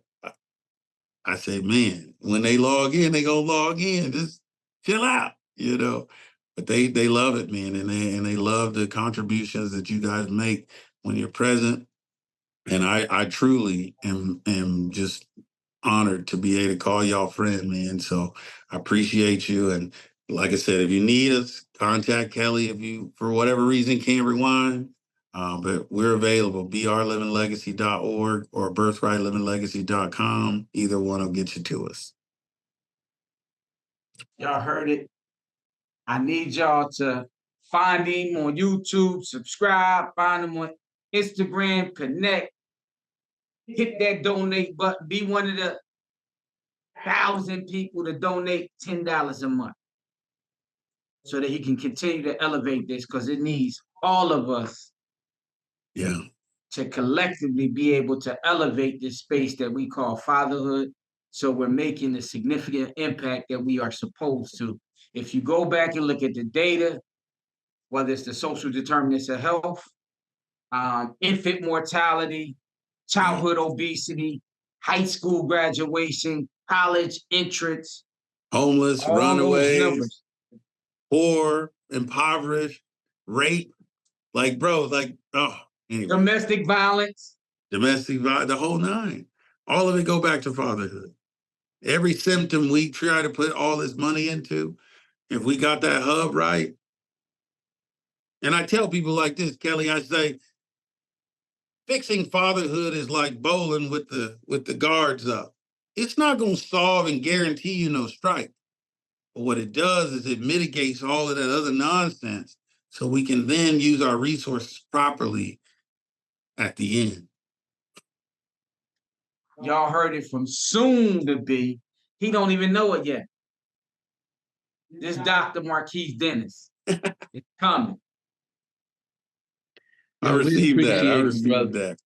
I say, man, when they log in, they gonna log in. Just chill out. But they love it, man, and they love the contributions that you guys make when you're present. And I truly am just honored to be able to call y'all friend, man. So I appreciate you. And like I said, if you need us, contact Kelly if you, for whatever reason, can't rewind. But we're available, brlivinglegacy.org or birthrightlivinglegacy.com. Either one will get you to us. Y'all heard it. I need y'all to find him on YouTube, subscribe, find him on Instagram, connect, hit that donate button, be one of the 1,000 people to donate $10 a month so that he can continue to elevate this, because it needs all of us to collectively be able to elevate this space that we call fatherhood, so we're making the significant impact that we are supposed to. If you go back and look at the data, whether it's the social determinants of health, infant mortality, childhood obesity, high school graduation, college entrance, Homeless, all those runaways, numbers. poor, impoverished, rape, like, bro, like, anyway. Domestic violence, The whole nine. All of it go back to fatherhood. Every symptom we try to put all this money into, if we got that hub right. And I tell people like this, Kelly, I say, fixing fatherhood is like bowling with the guards up. It's not going to solve and guarantee you no strike. But what it does is it mitigates all of that other nonsense so we can then use our resources properly at the end. y'all heard it from soon to be. He don't even know it yet. This Dr. Marquess Dennis is coming. I received that. That.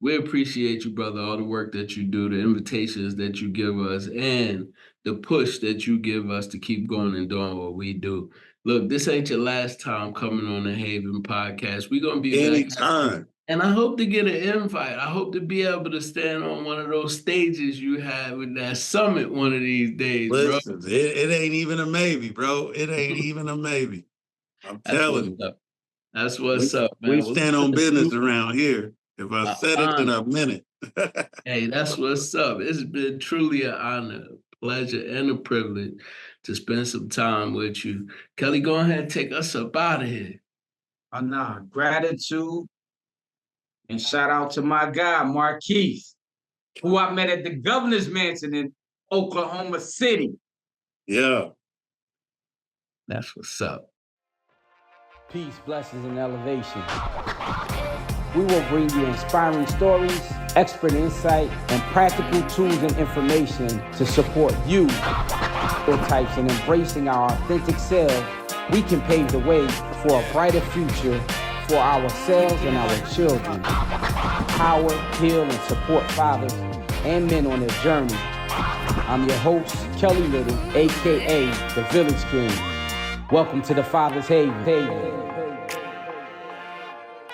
We appreciate you, brother, all the work that you do, the invitations that you give us, and the push that you give us to keep going and doing what we do. Look, this ain't your last time coming on the Haven podcast. We're going to be anytime. And I hope to get an invite. I hope to be able to stand on one of those stages you have with that summit one of these days, Listen, bro. It ain't even a maybe, bro. It ain't even a maybe. I'm telling you. That's what's up, man. We stand on business around here. If I said it in a minute. Hey, that's what's up. It's been truly an honor, a pleasure, and a privilege to spend some time with you. Kelly, go ahead and take us up out of here. Gratitude. And shout out to my guy, Marquise, who I met at the governor's mansion in Oklahoma City. Yeah. That's what's up. Peace, blessings, and elevation. We will bring you inspiring stories, expert insight, and practical tools and information to support you. Types in embracing our authentic selves, we can pave the way for a brighter future for ourselves and our children. Power, heal, and support fathers and men on their journey. I'm your host, Kelly Little, aka the Village King. Welcome to the Father's Haven.